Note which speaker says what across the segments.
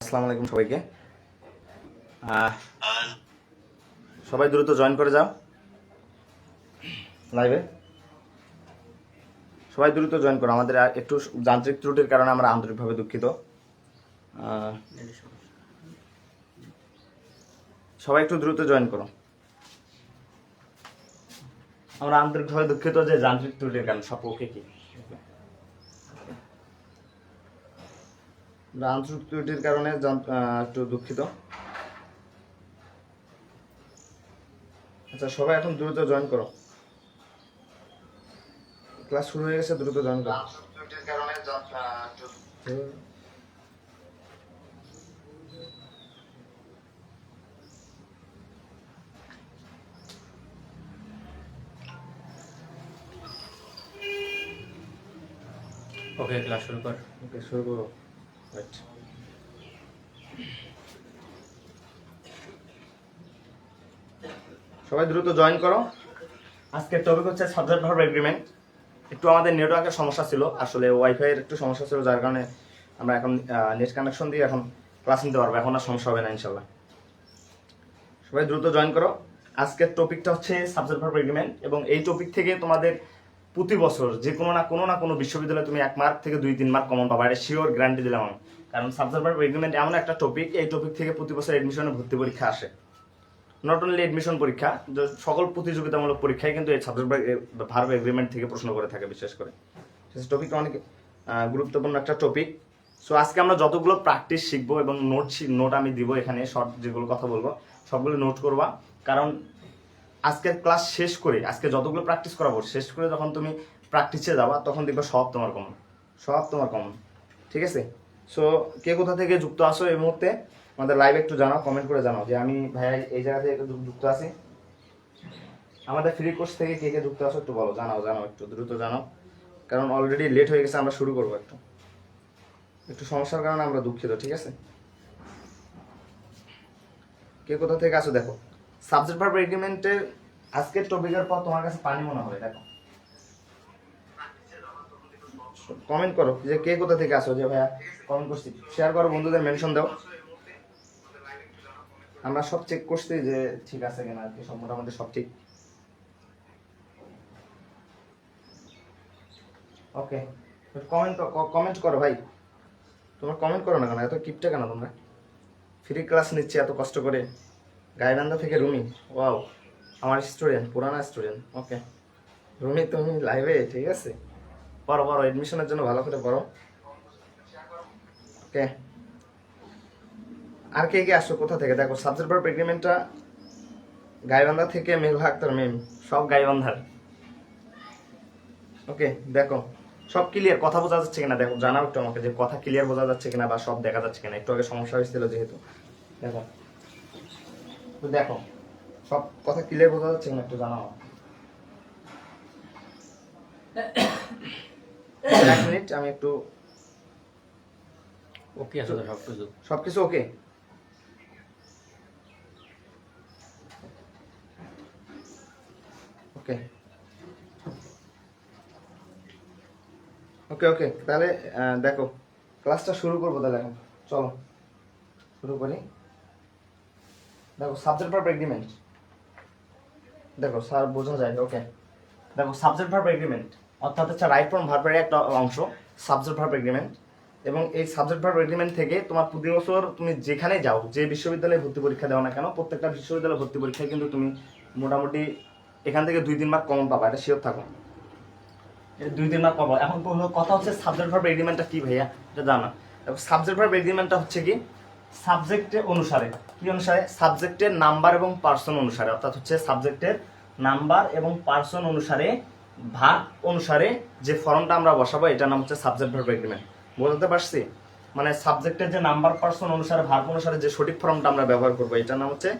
Speaker 1: আসসালামু আলাইকুম সবাইকে। সবাই দ্রুত জয়েন করে যাও লাইভে। সবাই দ্রুত জয়েন করো। আমাদের একটু যান্ত্রিক ত্রুটির কারণে আমরা আন্তরিকভাবে দুঃখিত। সবাই একটু দ্রুত জয়েন করো। আমরা আন্তরিকভাবে দুঃখিত যে যান্ত্রিক ত্রুটির কারণে। সব ওকে কি যান্ত্রিক ত্রুটির কারণে একটু দুঃখিত। আচ্ছা, সবাই এখন দ্রুত জয়েন করো। ক্লাস শুরু হয়ে গেছে, দ্রুত জয়েন করো।
Speaker 2: ওকে, ক্লাস শুরু কর।
Speaker 1: ওকে, শুরু করো। রাইট, সবাই দ্রুত জয়েন করো। আজকের টপিক হচ্ছে সাবজেক্ট ভার্ব এগ্রিমেন্ট। একটু আমাদের নেটওয়ার্কের সমস্যা ছিল, আসলে ওয়াইফাই এর একটু সমস্যা ছিল, যার কারণে আমরা এখন নেট কানেকশন দিয়ে এখন ক্লাস নিতে পারবো। এখন আর সমস্যা হবে না ইনশাল্লাহ। সবাই দ্রুত জয়েন করো। আজকের টপিকটা হচ্ছে সাবজেক্ট ভার্ব এগ্রিমেন্ট, এবং এই টপিক থেকে তোমাদের প্রতি বছর যে কোনো না কোনো বিশ্ববিদ্যালয়ে তুমি 1 মার্ক থেকে 2-3 মার্ক কমন পাবা, এটা শিওর গ্যারান্টি দিলাম আমি। কারণ সাবজেক্ট ভার্ব এগ্রিমেন্ট এমন একটা টপিক, এই টপিক থেকে প্রতি বছর এডমিশনে ভর্তি পরীক্ষা আসে। নট অনলি এডমিশন পরীক্ষা, সকল প্রতিযোগিতামূলক পরীক্ষায় কিন্তু এই সাবজেক্ট ভার্ব এগ্রিমেন্ট থেকে প্রশ্ন করে থাকে বিশেষ করে। টপিকটা অনেক গুরুত্বপূর্ণ একটা টপিক। সো আজকে আমরা যতগুলো প্র্যাকটিস শিখবো এবং নোট আমি দিব এখানে, শর্ট যেগুলো কথা বলবো সবগুলো নোট করবা। কারণ আজকের ক্লাস শেষ করে, আজকে যতগুলো প্র্যাকটিস করাবো শেষ করে যখন তুমি প্র্যাকটিসে যাবা তখন দেখবে সব তোমার কমন। ঠিক আছে? সো কে কোথা থেকে যুক্ত আসো এই মুহূর্তে আমাদের লাইভ একটু জানাও, কমেন্ট করে জানাও যে আমি ভাইয়া এই জায়গা থেকে যুক্ত আছি। আমাদের ফ্রি কোর্স থেকে কে কে যুক্ত আসো একটু বলো, জানাও একটু দ্রুত জানাও। কারণ অলরেডি লেট হয়ে গেছে, আমরা শুরু করবো। একটু সমস্যার কারণে আমরা দুঃখিত। ঠিক আছে? কে কোথা থেকে আসো দেখো। সাবজেক্ট ভার্ব এগ্রিমেন্টের আজকের টপিকের পর তোমার কাছে পানি মনে হবে, দেখো কমেন্ট করো যে কে কোথা থেকে আসো, যে ভাইয়া কমেন্ট করছি, শেয়ার করো, বন্ধুদের মেনশন দাও। আমরা সব চেক করছি যে ঠিক আছে কিনা, আর কি সব মোটামুটি সব ঠিক। ওকে, কমেন্ট করো ভাই। তোমরা কমেন্ট করো না কেন, এত কিপটা কেন তোমরা? ফ্রি ক্লাস নিচ্ছে এত কষ্ট করে। গাইবান্ধা থেকে রুমি, ওয়াও, আমার স্টুডেন্ট, পুরানা স্টুডেন্ট। ওকে রুমি, তুমি লাইভে? ঠিক আছে, পড়ো এডমিশনের জন্য ভালো করে পড়ো। ওকে, আর কে কে আসো কোথা থেকে দেখো। সাবজেক্ট ভার্ব এগ্রিমেন্টটা গাইবান্ধা থেকে মেঘলা আক্তার মেম, সব গাইবান্ধার। ওকে, দেখো সব ক্লিয়ার, কথা বোঝা যাচ্ছে কিনা দেখো, জানাও একটু আমাকে যে কথা ক্লিয়ার বোঝা যাচ্ছে কিনা বা সব দেখা যাচ্ছে কিনা। একটু আগে সমস্যা হয়েছিল যেহেতু, দেখো সব কথা ক্লিয়ার বোঝা যাচ্ছে কিনা একটু জানাও। 1 মিনিট, আমি একটু
Speaker 2: ওকে আসলে
Speaker 1: সবকিছু ওকে। ওকে ওকে ওকে তাহলে দেখো ক্লাসটা শুরু করবো তাহলে। এখন চলো শুরু করি। দেখো সাবজেক্ট ভার্ব এগ্রিমেন্ট, দেখো স্যার বোঝা যায়। ওকে, দেখো সাবজেক্ট ভার্ব এগ্রিমেন্ট অর্থাৎ হচ্ছে রাইট ফ্রম ভার্বের একটা অংশ সাবজেক্ট ভার্ব এগ্রিমেন্ট। এবং এই সাবজেক্ট ভার্ব এগ্রিমেন্ট থেকে তোমার প্রতি বছর তুমি যেখানে যাও, যে বিশ্ববিদ্যালয়ে ভর্তি পরীক্ষা দাও না কেন, প্রত্যেকটা বিশ্ববিদ্যালয়ে ভর্তি পরীক্ষায় কিন্তু তুমি মোটামুটি এখান থেকে 2-3 মার্ক কমন পাবা, এটা শিওর থাকো। 2-3 মার্ক পাবো। এখন কথা হচ্ছে সাবজেক্ট ভার্ব এগ্রিমেন্টটা কি ভাইয়া, এটা জানা। সাবজেক্ট ভার্ব এগ্রিমেন্টটা হচ্ছে কি, সাবজেক্টের অনুসারে, কি অনুসারে, সাবজেক্টের নাম্বার এবং পার্সন অনুসারে, অর্থাৎ হচ্ছে সাবজেক্টের নাম্বার এবং পার্সন অনুসারে, ভাগ অনুসারে যে ফর্মটা আমরা বসাবো এটার নাম হচ্ছে সাবজেক্ট ভার্ব এগ্রিমেন্ট। বুঝতে পারছি? মানে সাবজেক্টের যে নাম্বার পার্সন অনুসারে ভাগ অনুসারে যে সঠিক ফর্মটা আমরা ব্যবহার করবো এটার নাম হচ্ছে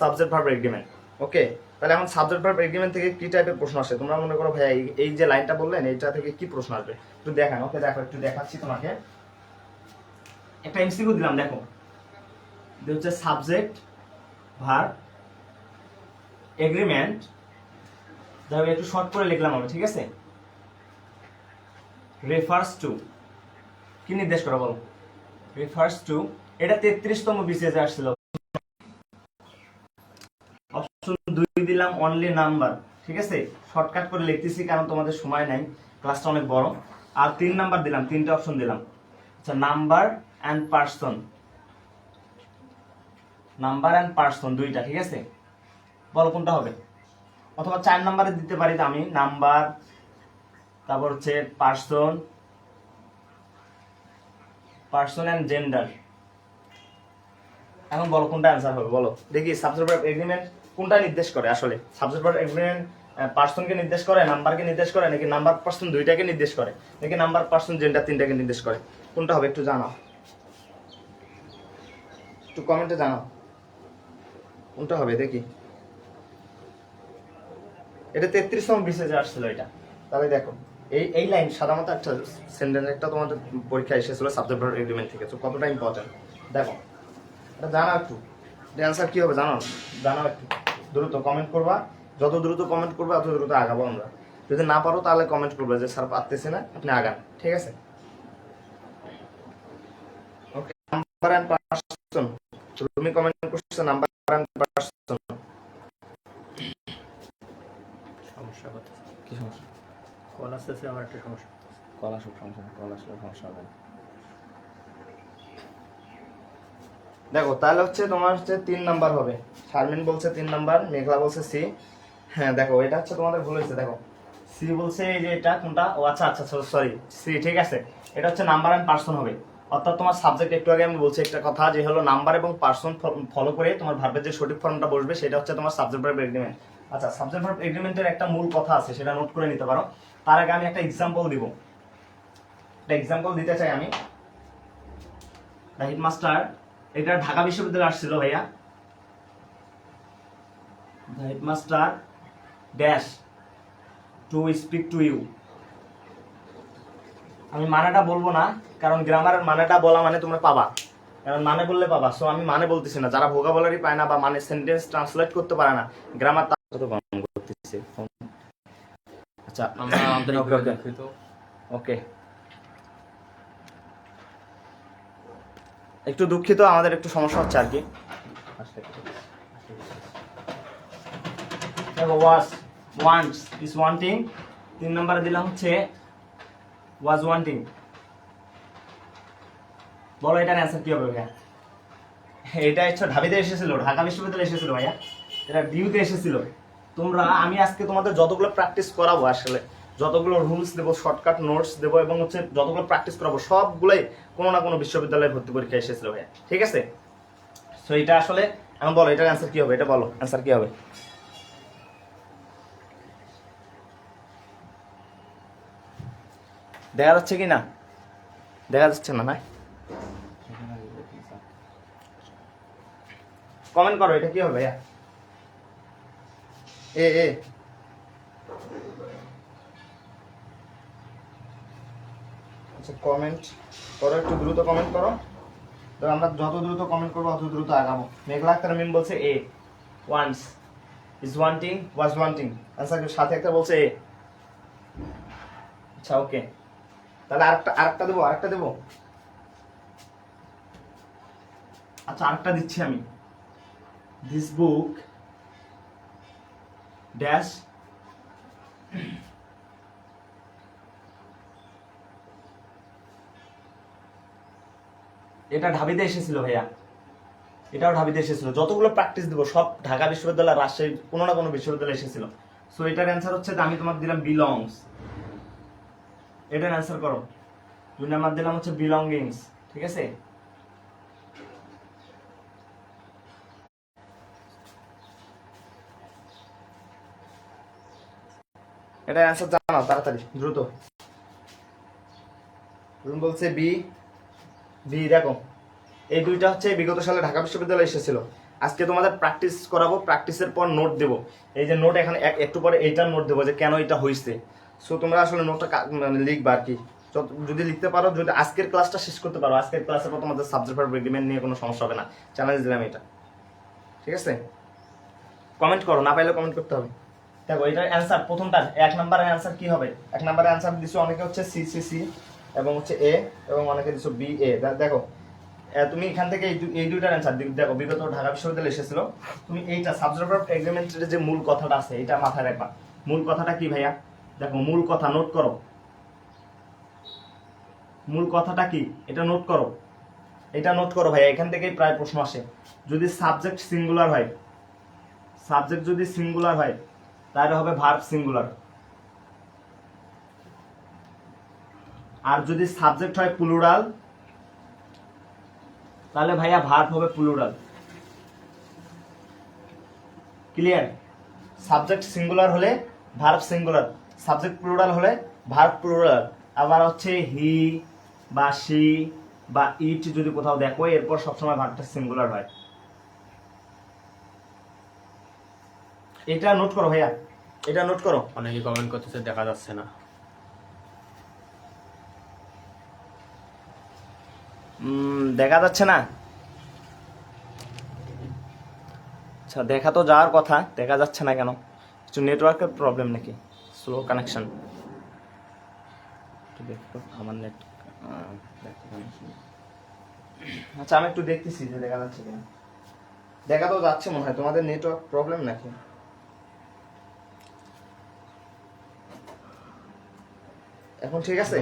Speaker 1: সাবজেক্ট ভার্ব এগ্রিমেন্ট। ওকে, তাহলে এখন সাবজেক্ট ভার্ব এগ্রিমেন্ট থেকে কি টাইপের প্রশ্ন আসে তোমরা মনে করো ভাইয়া এই যে লাইনটা বললেন এইটা থেকে কি প্রশ্ন আসবে একটু দেখান। ওকে দেখো, একটু দেখাচ্ছি তোমাকে, একটা এমসিকিউ দিলাম, দেখো হচ্ছে সাবজেক্ট ভার্ব এগ্রিমেন্ট, দেখো একটু শর্ট করে লিখলাম আমি, ঠিক আছে। রেফার্স টু, কি নির্দেশ করে বলো? রিফার্স টু, এটা 33তম বিসিএস এ আসছিল। অপশন 2 দিলাম অনলি নাম্বার, ঠিক আছে, শর্টকাট করে লিখতেছি কারণ তোমাদের সময় নাই, ক্লাসটা অনেক বড়। আর 3 নাম্বার দিলাম, 3টে অপশন দিলাম। আচ্ছা, number and person, number and person দুইটা, ঠিক আছে, বলো কোনটা হবে। অথবা 4 নাম্বারে দিতে পারি তো আমি, নাম্বার, তারপর হচ্ছে পারসন, পারসন এন্ড জেন্ডার। এখন বলো কোনটা অ্যান্সার হবে, বলো দেখি। সাবজেক্ট ভার্ব এগ্রিমেন্ট কোনটা নির্দেশ করে আসলে? সাবজেক্ট ভার্ব এগ্রিমেন্ট পারসনকে নির্দেশ করে, নাম্বারকে নির্দেশ করে, নাকি নাম্বার পারসন দুইটাকে নির্দেশ করে, নাকি নাম্বার পারসন জেন্ডার তিনটাকে নির্দেশ করে? কোনটা হবে একটু জানাও, একটু কমেন্টে জানাও কোনটা হবে দেখি। এটা 33তম বিসিএস আসছিল এটা। তাহলে দেখো এই লাইন সাধারণত একটা সেন্টেন্স একটা তোমাদের পরীক্ষা এসেছিল সাবজেক্ট ভার্ব এগ্রিমেন্ট থেকে, তো কতটা ইম্পর্টেন্ট দেখো, এটা জানাও একটু। অ্যান্সার কি হবে জানাও, জানাও একটু দ্রুত কমেন্ট করবা, যত দ্রুত কমেন্ট করবে তত দ্রুত আগাবো আমরা। যদি না পারো তাহলে কমেন্ট করবে যে স্যার পারতেছি না, আপনি আগান, ঠিক আছে। ওকে, নাম্বার এন্ড পারসন, তুমি কমেন্ট করছো নাম্বার এন্ড পারসন।
Speaker 2: সমস্যা হচ্ছে,
Speaker 1: কি সমস্যা?
Speaker 2: কল আসতেছে, আমার একটা সমস্যা।
Speaker 1: কল আসুক, সমস্যা নেই, কল আসলে সমস্যা হবে না। দেখো তাহলে হচ্ছে তোমার হচ্ছে 3 নাম্বার হবে। শারমিন বলছে 3 নাম্বার, মেঘলা বলছে সি। হ্যাঁ দেখো এটা হচ্ছে তোমাদের ভুল হয়েছে, দেখো সি বলছে এই যে এটা কোনটা, ও আচ্ছা আচ্ছা সরি, সি ঠিক আছে। এটা হচ্ছে নাম্বার এন্ড পারসন হবে, অর্থাৎ তোমার সাবজেক্ট একটু আগে আমি বলছি একটা কথা যে হলো নাম্বার এবং পারসন ফলো করে তোমার ভার্বের যে সঠিক ফর্মটা বসবে সেটা হচ্ছে তোমার সাবজেক্ট ভার্ব এগ্রিমেন্ট। আচ্ছা, সাবজেক্ট ভার্ব এগ্রিমেন্টের একটা মূল কথা আছে, সেটা নোট করে নিতে পারো। তার আগে আমি একটা এক্সাম্পল দিব, একটা এক্সাম্পল দিতে চাই আমি। দ্য হেডমাস্টার, এটা ঢাকা বিশ্ববিদ্যালয়ে আসছিল ভাইয়া। The headmaster dash to speak to you. আমি মানেটা বলবো না, কারণ গ্রামারের মানেটা বলা মানে তোমরা পাবা, কারণ মানে বললে পাবা। সো আমি মানে বলতেছি না, যারা ভোকাবুলারি পায় না বা মানে সেন্টেন্স ট্রান্সলেট করতে পারে না, গ্রামার তো বন্ধ করতেছে। আচ্ছা
Speaker 2: আমরা আমাদের
Speaker 1: ওকে ওকে
Speaker 2: দুঃখিত।
Speaker 1: ওকে, একটু দুঃখিত, আমাদের একটু সমস্যা হচ্ছে আর কি। দেখো ওয়াজ ওয়ান্টস ইজ ওয়ান্টিং, 3 নম্বরে দিলাম হচ্ছে ওয়াজ ওয়ান্টিং। বলো এটার অ্যান্সার কি হবে ভাইয়া? এটা হচ্ছে ঢাবিতে এসেছিল, ঢাকা বিশ্ববিদ্যালয়ে এসেছিল ভাইয়া, এটা ডিউতে এসেছিল। তোমরা, আমি আজকে তোমাদের যতগুলো প্র্যাকটিস করাবো, আসলে যতগুলো রুলস দেবো, শর্টকাট নোটস দেবো এবং হচ্ছে যতগুলো প্র্যাকটিস করাবো সবগুলোই কোনো না কোনো বিশ্ববিদ্যালয়ে ভর্তি পরীক্ষা এসেছিল ভাইয়া, ঠিক আছে। সো এটা আসলে এখন বলো এটার অ্যান্সার কি হবে, এটা বলো অ্যান্সার কি হবে। দেখা যাচ্ছে কি না? দেখা যাচ্ছে না, না কমেন্ট করো এটা কি হবে ভাইয়া। এ এ আচ্ছা কমেন্ট করো, একটু দ্রুত কমেন্ট করো, তো আমরা যত দ্রুত কমেন্ট করবো তত দ্রুত আগাবো। মেঘলা আক্তার মিম বলছে A, wants is wanting, was wanting, answer সাথে একটা বলছে এ। আচ্ছা ওকে, তাহলে আরেকটা দেবো, আরেকটা দেবো। আচ্ছা আরেকটা দিচ্ছি আমি। দিস বুক ড্যাশ এটা ঢাবিতে এসেছিল ভাইয়া, এটাও ঢাবিতে এসেছিল। যতগুলো প্র্যাকটিস দেবো সব ঢাকা বিশ্ববিদ্যালয়, রাজশাহী, কোনো না কোনো বিশ্ববিদ্যালয়ে এসেছিল। সো এটার অ্যান্সার হচ্ছে, আমি তোমাকে দিলাম বিলংস, এটার অ্যান্সার করো। 2 নাম্বার দিলাম হচ্ছে বিলঙ্গিংস, ঠিক আছে। এটা অ্যান্সার জানাও তাড়াতাড়ি দ্রুত। রুম বলছে বি, বি দেখো এই দুইটা হচ্ছে বিগত সালে ঢাকা বিশ্ববিদ্যালয়ে এসেছিল। আজকে তোমাদের প্র্যাকটিস করাবো, প্র্যাকটিসের পর নোট দেবো। এই যে নোট এখানে একটু পরে এইটার নোট দেবো যে কেন এটা হয়েছে। সো তোমরা আসলে নোটটা লিখবা আর কি, যদি লিখতে পারো, যদি আজকের ক্লাসটা শেষ করতে পারো, আজকের ক্লাসের পর তোমাদের সাবজেক্ট ভার্ব এগ্রিমেন্ট নিয়ে কোনো সমস্যা হবে না, চ্যালেঞ্জ দিলাম এটা, ঠিক আছে। কমেন্ট করো, না পাইলে কমেন্ট করতে হবে। দেখো এটার অ্যান্সার প্রথমটা 1 নম্বরের অ্যান্সার কি হবে? 1 নম্বরের অ্যান্সার দিছো অনেকে হচ্ছে সি সি সি এবং হচ্ছে এ, এবং অনেকে দিছো বি এ। দেখো তুমি এখান থেকে এই দুইটার অ্যান্সার দেখো, বিগত ঢাকা বিশ্ববিদ্যালয়ে এসেছিল, তুমি এইটা সাবজেক্ট ভার্ব এগ্রিমেন্টের যে মূল কথাটা আছে এটা মাথায় রাখবা। মূল কথাটা কি ভাইয়া? দেখো মূল কথা নোট করো, মূল কথাটা কি এটা নোট করো, এটা নোট করো ভাইয়া, এখান থেকেই প্রায় প্রশ্ন আসে। যদি সাবজেক্ট সিঙ্গুলার হয়, সাবজেক্ট যদি সিঙ্গুলার হয় তাহলে হবে ভার্ব সিঙ্গুলার, আর যদি সাবজেক্ট হয় প্লুরাল তাহলে ভাইয়া ভার্ব হবে প্লুরাল। ক্লিয়ার? সাবজেক্ট সিঙ্গুলার হলে ভার্ব সিঙ্গুলার, সাবজেক্ট প্লুরাল হলে ভার্ব প্লুরাল। আবার হচ্ছে হি বা সি বা ইট যদি কোথাও দেখো এরপর সবসময় ভার্বটা সিঙ্গুলার হয়। এটা নোট করো ভাইয়া, এটা নোট করো।
Speaker 2: অনেকে কমেন্ট করতেছে দেখা যাচ্ছে না।
Speaker 1: দেখা যাচ্ছে না? আচ্ছা, দেখা তো যাওয়ার কথা, দেখা যাচ্ছে না কেন? কিছু নেটওয়ার্কের প্রবলেম নাকি? Slow connection? দেখো আমার নেট, আচ্ছা আমি একটু দেখতেছি যে দেখা যাচ্ছে কিনা। দেখা তো যাচ্ছে মনে হয়, তোমাদের নেটওয়ার্ক প্রবলেম নাকি? এখন ঠিক আছে?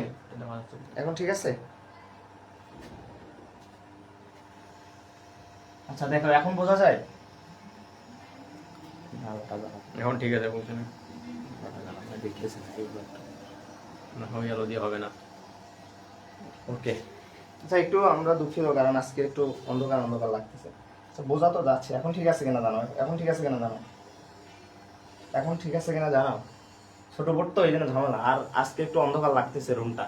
Speaker 1: এখন ঠিক আছে? আচ্ছা দেখো এখন বোঝা যায়?
Speaker 2: এখন ঠিক আছে, বলছি না হয়ে গেল দিয়ে হবে না।
Speaker 1: ওকে, আচ্ছা একটু আমরা দুঃখিত কারণ আজকে একটু অন্ধকার অন্ধকার লাগতেছে। আচ্ছা বোঝা তো যাচ্ছে, এখন ঠিক আছে কিনা জানো? এখন ঠিক আছে কিনা জানো? এখন ঠিক আছে কিনা জানো? ছোট বোর্ড তো এই জন্য ঝামেলা, আর আজকে একটু অন্ধকার লাগতেছে রুমটা,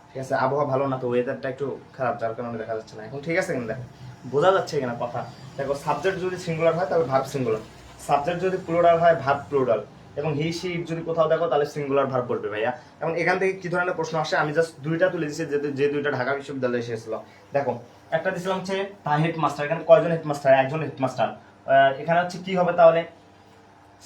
Speaker 1: ঠিক আছে? আবহাওয়া ভালো না তো, ওয়েদারটা একটু খারাপ, যার কারণে দেখা যাচ্ছে না। এখন ঠিক আছে কিনা দেখো, বোঝা যাচ্ছে কিনা কথা? দেখো সাবজেক্ট যদি সিঙ্গুলার হয় তাহলে ভার্ব সিঙ্গুলার, সাবজেক্ট যদি প্লুরাল হয় ভার্ব প্লুরাল, এবং হি সি যদি কোথাও দেখো তাহলে সিঙ্গুলার ভার্ব বলবে ভাইয়া। এখন এখান থেকে কি ধরনের প্রশ্ন আসে আমি জাস্ট দুইটা তুলে দিচ্ছি, যে দুইটা ঢাকা বিশ্ববিদ্যালয়ে এসেছিল। দেখো একটা দিছিলাম হচ্ছে তা হেডমাস্টার, এখানে কয়জন হেডমাস্টার? একজন হেডমাস্টার। এখানে হচ্ছে কি হবে তাহলে?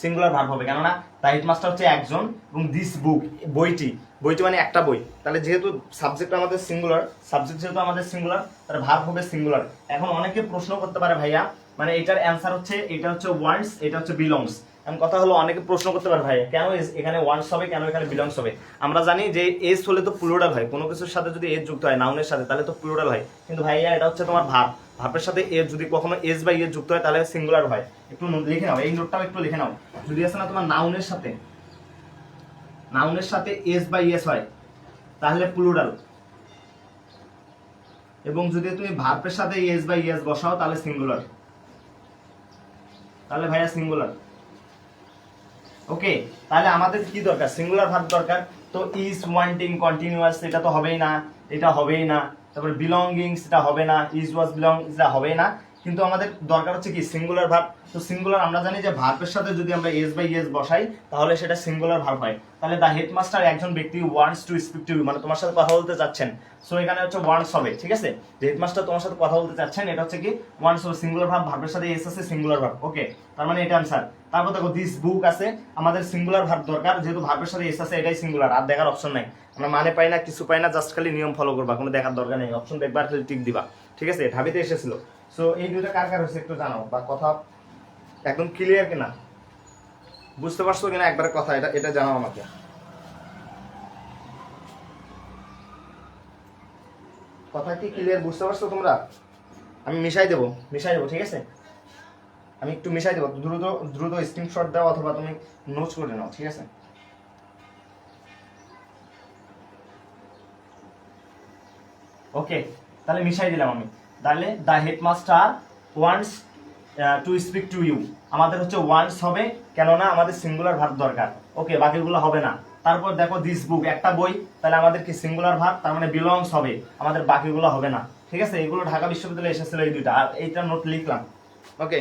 Speaker 1: সিঙ্গুলার ভার্ব হবে, কেননা দ্য হেডমাস্টার হচ্ছে একজন, এবং দিস বুক বইটি, বইটি মানে একটা বই, তাহলে যেহেতু সাবজেক্ট আমাদের সিঙ্গুলার, সাবজেক্ট যেহেতু আমাদের সিঙ্গুলার তাহলে ভার্ব হবে সিঙ্গুলার। এখন অনেকে প্রশ্ন করতে পারে ভাইয়া, মানে এটার অ্যান্সার হচ্ছে, এটা হচ্ছে ওয়ান্টস, এটা হচ্ছে বিলংস। এখন কথা হলো অনেকে প্রশ্ন করতে পারে ভাইয়া কেন এখানে ওয়ান্টস হবে, কেন এখানে বিলংস হবে? আমরা জানি যে এজ হলে তো প্লুরাল হয়, কোনো কিছুর সাথে যদি এজ যুক্ত হয় নাউনের সাথে তাহলে তো প্লুরাল হয়, কিন্তু ভাইয়া এটা হচ্ছে তোমার ভার্ব, ভার্বের সাথে এজ যদি কখনো এজ বা ইয়ে যুক্ত হয় তাহলে সিঙ্গুলার হয়। একটু লিখে নাও, এই নোটটাও একটু লিখে নাও। যদি আছে না তোমার নাউনের সাথে, নাউনের সাথে এস বা ইয়েস হয় তাহলে প্লুরাল, এবং যদি তুমি ভার্বের সাথে এস বা ইয়েস বসাও তাহলে সিঙ্গুলার, তাহলে ভাইয়া সিঙ্গুলার। ওকে, তাহলে আমাদের কি দরকার? সিঙ্গুলার ভার্ব দরকার। তো ইজ ওয়ান্টিং কন্টিনিউয়াস এটা তো হবেই না, এটা হবেই না। তারপরে বিলঙ্গিংস এটা হবে না, ইজ ওয়াজ বিলং এটা হবেই না। কিন্তু আমাদের দরকার হচ্ছে কি? Singular verb. তো সিঙ্গুলার আমরা জানি যে ভার্বের সাথে যদি আমরা এস বাই এস বসাই তাহলে সেটা সিঙ্গুলার ভার্ব হয়। তাহলে দ্য হেডমাস্টার একজন ব্যক্তি wants to speak to you, মানে তোমার সাথে কথা বলতে চাচ্ছেন। সো এখানে হচ্ছে ওয়ান্টস হবে, ঠিক আছে? যে হেডমাস্টার তোমার সাথে কথা বলতে চাচ্ছেন এটা হচ্ছে কি? ওয়ান্টস হবে সিঙ্গুলার ভার্ব, ভার্বের সাথে এস আছে সিঙ্গুলার ভার্ব। ওকে, তার মানে এটা आंसर। তারপর দেখো দিস বুক আছে, আমাদের সিঙ্গুলার ভার্ব দরকার, যেহেতু ভার্বের সাথে এস আছে এটাই সিঙ্গুলার, আর দেখার অপশন নাই। আমরা মানে পাই না, কিছু পাই না, জাস্ট খালি নিয়ম ফলো করবা, কোনো দেখার দরকার নেই। অপশন দেখবা আর টিক দিবা, ঠিক আছে? ঢাবিতে এসেছিল। সো এই দুইটা কার কার হয়েছে একটু জানাও, বা কথা একদম ক্লিয়ার কিনা, বুঝতে পারছো কিনা একবার কথা এটা এটা জানাও আমাকে। কথা কি ক্লিয়ার বুঝতে পারছো তোমরা? আমি মিশাই দেবো, ঠিক আছে? আমি একটু মিশাই দেবো, দ্রুত দ্রুত স্ক্রিনশট দাও অথবা তুমি নোটস করে নাও, ঠিক আছে? ওকে, তাহলে মিশাই দিলাম আমি। তাহলে the headmaster wants to speak to you, আমাদের হচ্ছে ওয়ান্টস হবে, কেননা আমাদের সিঙ্গুলার ভার্ব দরকার। ওকে, বাকিগুলো হবে না। তারপর দেখো দিস বুক একটা বই, তাহলে আমাদের কি সিঙ্গুলার ভার্ব, তার মানে বিলংস হবে, আমাদের বাকিগুলো হবে না, ঠিক আছে? এগুলো ঢাকা বিশ্ববিদ্যালয়ে এসেছিল এই দুইটা, আর এইটা নোট লিখলাম। ওকে,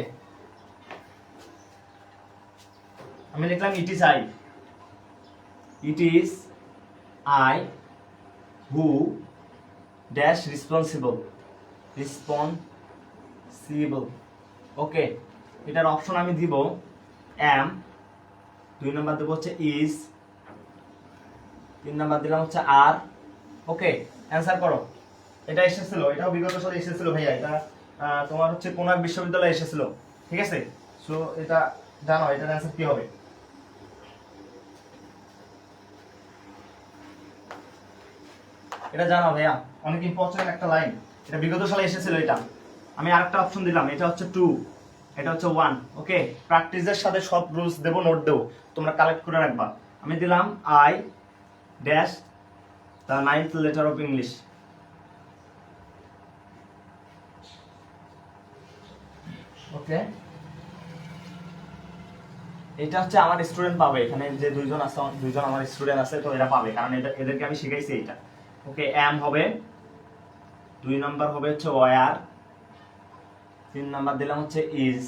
Speaker 1: আমি লিখলাম it is I who dash responsible. Okay, এটার অপশন আমি দিব অ্যাম, 2 নাম্বার দেব হচ্ছে ইজ, 3 নাম্বার দিলাম হচ্ছে আর। ওকে, অ্যান্সার করো। এটা এসেছিল, এটাও বিগত সালে এসেছিল ভাইয়া। এটা তোমার হচ্ছে কোন এক বিশ্ববিদ্যালয়ে এসেছিল, ঠিক আছে? সো এটা জানো, এটার অ্যান্সার কি হবে? এটা জানো ভাইয়া, অনেক ইম্পর্টেন্ট একটা লাইন। এটা বিগত সালে এসেছিল। এটা আমি আরেকটা অপশন দিলাম, এটা হচ্ছে 2, এটা হচ্ছে 1। ওকে, প্র্যাকটিসের সাথে সব রুলস দেবো, নোট দেবো, তোমরা কালেক্ট করে রাখবা। আমি দিলাম I dash the 9th letter of English. Okay, এটা হচ্ছে আমার স্টুডেন্ট পাবে, এখানে যে দুইজন আছে, দুইজন আমার স্টুডেন্ট আছে, তো এরা পাবে, কারণ এদেরকে আমি শিখাইছি এটা। ওকে, এম হবে, 2 নাম্বার হবে হচ্ছে ওয়ার, 3 নাম্বার দিলাম হচ্ছে ইজ।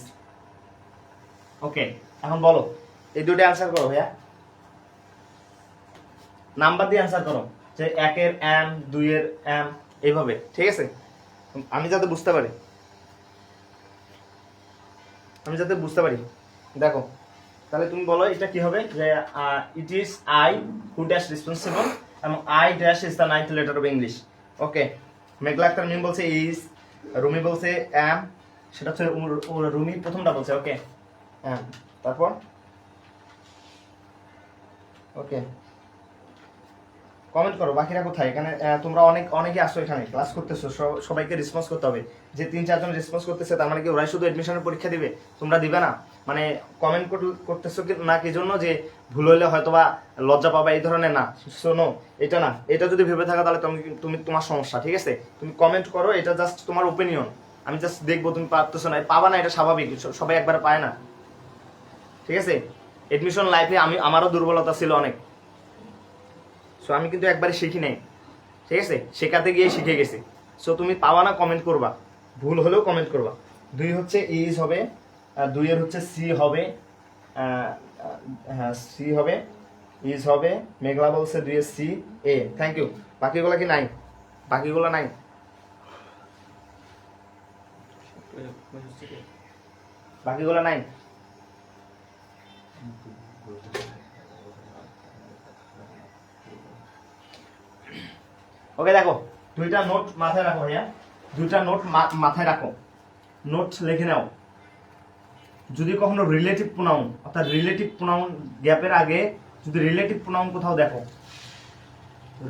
Speaker 1: ওকে, এখন বলো এই দুটো অ্যান্সার করো ভাইয়া, নাম্বার দিয়ে অ্যান্সার করো, যে 1 এর এম, 2 এর এম, এইভাবে, ঠিক আছে? আমি যাতে বুঝতে পারি, দেখো তাহলে তুমি বলো এটা কি হবে, যে it is I who dash responsible এবং I dash is the 9th letter of English. Okay, Meghla Akter Mim বলছে ইজ, রুমি বলছে এম, সেটা হচ্ছে রুমি প্রথমটা বলছে। ওকে, এম, তারপর ওকে কমেন্ট করো, বাকিরা কোথায়? এখানে তোমরা অনেকে আসো, এখানে ক্লাস করতেছো, সবাইকে রেসপন্স করতে হবে। যে 3-4 জন রেসপন্স করতেছে, তার মানে কি ওরাই শুধু এডমিশনের পরীক্ষা দিবে? তোমরা দিবে না? মানে কমেন্ট করতেছো না কি জন্য, যে ভুল হইলে হয়তো বা লজ্জা পাবা এই ধরনের? না, শোনো, এটা না, এটা যদি ভেবে থাকা তাহলে তুমি তোমার সমস্যা, ঠিক আছে? তুমি কমেন্ট করো, এটা জাস্ট তোমার ওপিনিয়ন, আমি জাস্ট দেখবো তুমি পারতেছো না, পাবা না, এটা স্বাভাবিক, সবাই একবার পায় না, ঠিক আছে? এডমিশন লাইফে আমারও দুর্বলতা ছিল অনেক, সো আমি কিন্তু একবারে শিখি নাই, ঠিক আছে? শেখাতে গিয়ে শিখে গেছি। সো তুমি পাওয়া না, কমেন্ট করবা, ভুল হলেও কমেন্ট করবা। 2 হচ্ছে ইজ হবে, 2 এর হচ্ছে সি হবে, হ্যাঁ সি হবে, ইজ হবে, মেঘলা বলছে 2 এর সি এ। Thank you. বাকিগুলো কি নাই? বাকিগুলো নাই? বাকিগুলো নাই? ওকে, দেখো 2টা নোট মাথায় রাখো ভাইয়া, 2টা নোট মাথায় রাখো, নোট লিখে নাও। যদি কখনো রিলেটিভ প্রোনাউন, অর্থাৎ রিলেটিভ প্রোনাউন গ্যাপের আগে যদি রিলেটিভ প্রোনাউন কোথাও দেখো,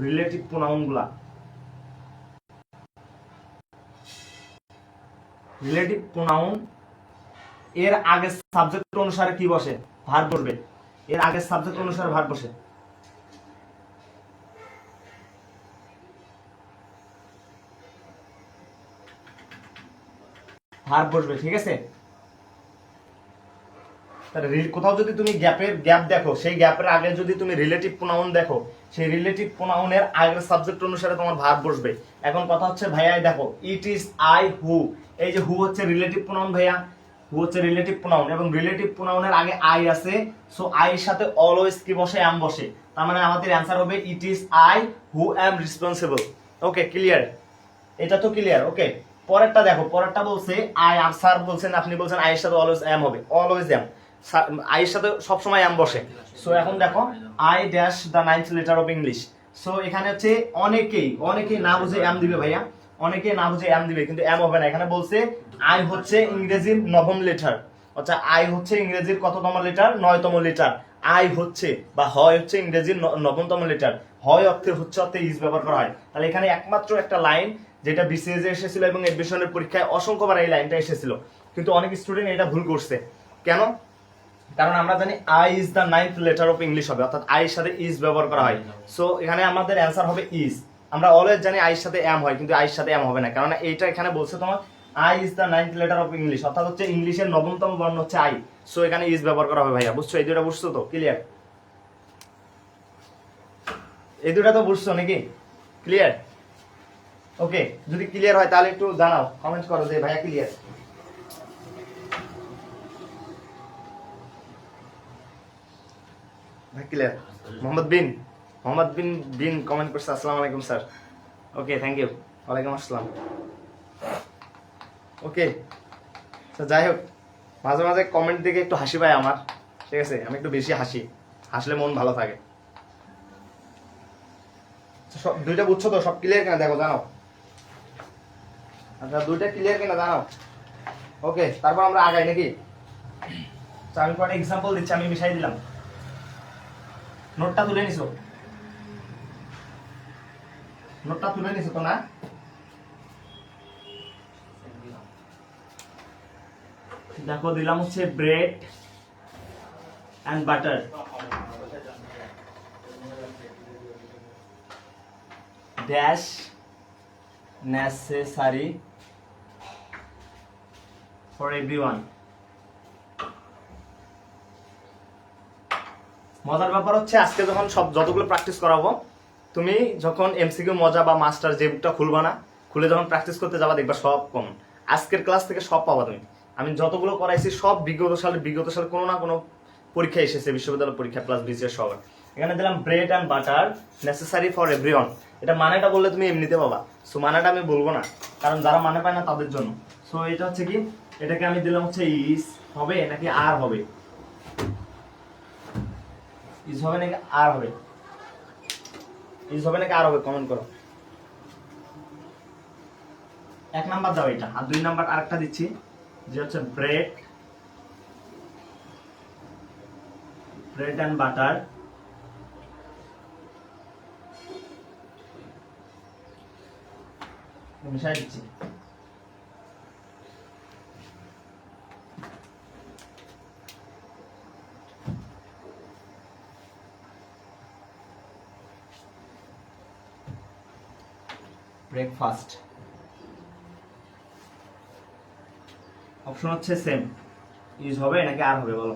Speaker 1: রিলেটিভ প্রোনাউনগুলা, রিলেটিভ প্রোনাউন এর আগে সাবজেক্ট অনুসারে কি বসে? ভার্ব বসবে। এর আগে সাবজেক্ট অনুসারে ভার্ব বসে। ভার্ব বসবে, ঠিক আছে? কোথাও যদি তুমি গ্যাপ দেখো, সেই গ্যাপের আগে যদি তুমি রিলেটিভ প্রোনাউন দেখো, সেই রিলেটিভ প্রোনাউনের আগের সাবজেক্ট অনুসারে তোমার ভার্ব বসবে। এখন কথা হচ্ছে ভাইয়া, দেখো ইট ইজ আই হু, এই যে হু হচ্ছে রিলেটিভ প্রোনাউন ভাইয়া, হু হচ্ছে রিলেটিভ প্রোনাউন, এবং রিলেটিভ প্রোনাউনের আগে আই আছে, সো আই এর সাথে অলওয়েজ কি বসে? এম বসে। তার মানে আমাদের অ্যান্সার হবে ইট is I who am responsible. Okay, clear? এটা তো ক্লিয়ার। ওকে, পরেরটা দেখো, পরেরটা বলছে আই, আর স্যার বলছেন, আপনি বলছেন আই এর সাথে অলওয়েজ এম হবে, অলওয়েজ এম, আই এর সাথে সবসময় এম বসে। সো এখন দেখো I dash the 9th letter of English. So এখানে হচ্ছে অনেকেই না বুঝে এম দিবে ভাইয়া, অনেকে না বুঝে এম দিবে, কিন্তু এম হবে না। এখানে বলছে আই হচ্ছে ইংরেজির 9ম লেটার, অর্থাৎ আই হচ্ছে ইংরেজির কততম লেটার? 9তম লেটার। আই হচ্ছে বা হয় হচ্ছে ইংরেজির 9তম লেটার, হয় অর্থে ইজ ব্যবহার করা হয়। তাহলে এখানে একমাত্র একটা লাইন যেটা বিসিএস এ এসেছিল এবং এডমিশনের পরীক্ষায় অসংখ্যবার এই লাইনটা এসেছিল, কিন্তু অনেক স্টুডেন্ট এটা ভুল করছে। কেন? কারণ আমরা জানি I is the 9th letter of English হবে, অর্থাৎ আই এর সাথে ইজ ব্যবহার করা হয়। সো এখানে আমাদের অ্যান্সার হবে ইজ। আমরা অলওয়েজ জানি আই এর সাথে এম হয়, কিন্তু আই এর সাথে এম হবে না, কারণ এইটা এখানে বলছে তোমার I is the 9th letter of English, অর্থাৎ হচ্ছে ইংলিশের 9তম বর্ণ হচ্ছে আই। সো এখানে ইজ ব্যবহার করা হবে ভাইয়া, বুঝছো? এই দুটো বুঝছো তো? ক্লিয়ার? এই দুটো তো বুঝছো নাকি? ক্লিয়ার? ওকে, যদি ক্লিয়ার হয় তাহলে একটু জানাও, কমেন্ট করো যে ভাইয়া ক্লিয়ার। ভাই ক্লিয়ার? মোহাম্মদ বিন কমেন্ট করছে, আসসালামু আলাইকুম স্যার। Okay, thank you. ওয়ালাইকুম আসসালাম। ওকে, যাই হোক, মাঝে মাঝে কমেন্ট দেখে একটু হাসি পায় আমার, ঠিক আছে? আমি একটু বেশি হাসলে মন ভালো থাকে। সব দুইটা বুঝছো তো? সব ক্লিয়ার কিনা দেখো, জানাও। আচ্ছা দুইটা ক্লিয়ার কিনা জানাও। ওকে, তারপর আমরা আগাই নাকি? তো আমি কয়েকটা এক্সাম্পল দিচ্ছি, আমি মিশাই দিলাম। নোটটা তুলে নিছো? নোটটা তুলে নিছো তো না? দেখো দিলাম হচ্ছে bread and butter dash necessary for everyone. মজার ব্যাপার হচ্ছে আজকে যখন যতগুলো প্র্যাকটিস করাবো, তুমি যখন এমসিকিউ মজা বা মাস্টার যে বুকটা খুলবা না, খুলে যখন প্র্যাকটিস করতে যাবা দেখবা সব কমন। আজকের ক্লাস থেকে সব পাবা তুমি। আমি যতগুলো করাইছি সব বিগত সালে কোনো না কোনো পরীক্ষা এসেছে, বিশ্ববিদ্যালয় পরীক্ষা প্লাস বিসিএস সবার। এখানে দিলাম bread and butter necessary for everyone. এটা মানেটা বললে তুমি এমনিতে পাবা, সো মানেটা আমি বলবো না, কারণ যারা মানে পায় না তাদের জন্য। সো এটা হচ্ছে কি, এটাকে আমি দিলাম হচ্ছে ইজ হবে নাকি আর হবে, ইজ হবে নাকি আর হবে, ইজ হবে নাকি আর হবে, কমেন্ট করো। 1 নাম্বার দাও এটা, আর 2 নাম্বার আরেকটা দিচ্ছি যে হচ্ছে ব্রেড অ্যান্ড বাটার মিশাই দিচ্ছি। ব্রেকফাস্ট অপশন হচ্ছে সেম, ইউজ হবে নাকি আর হবে বলো।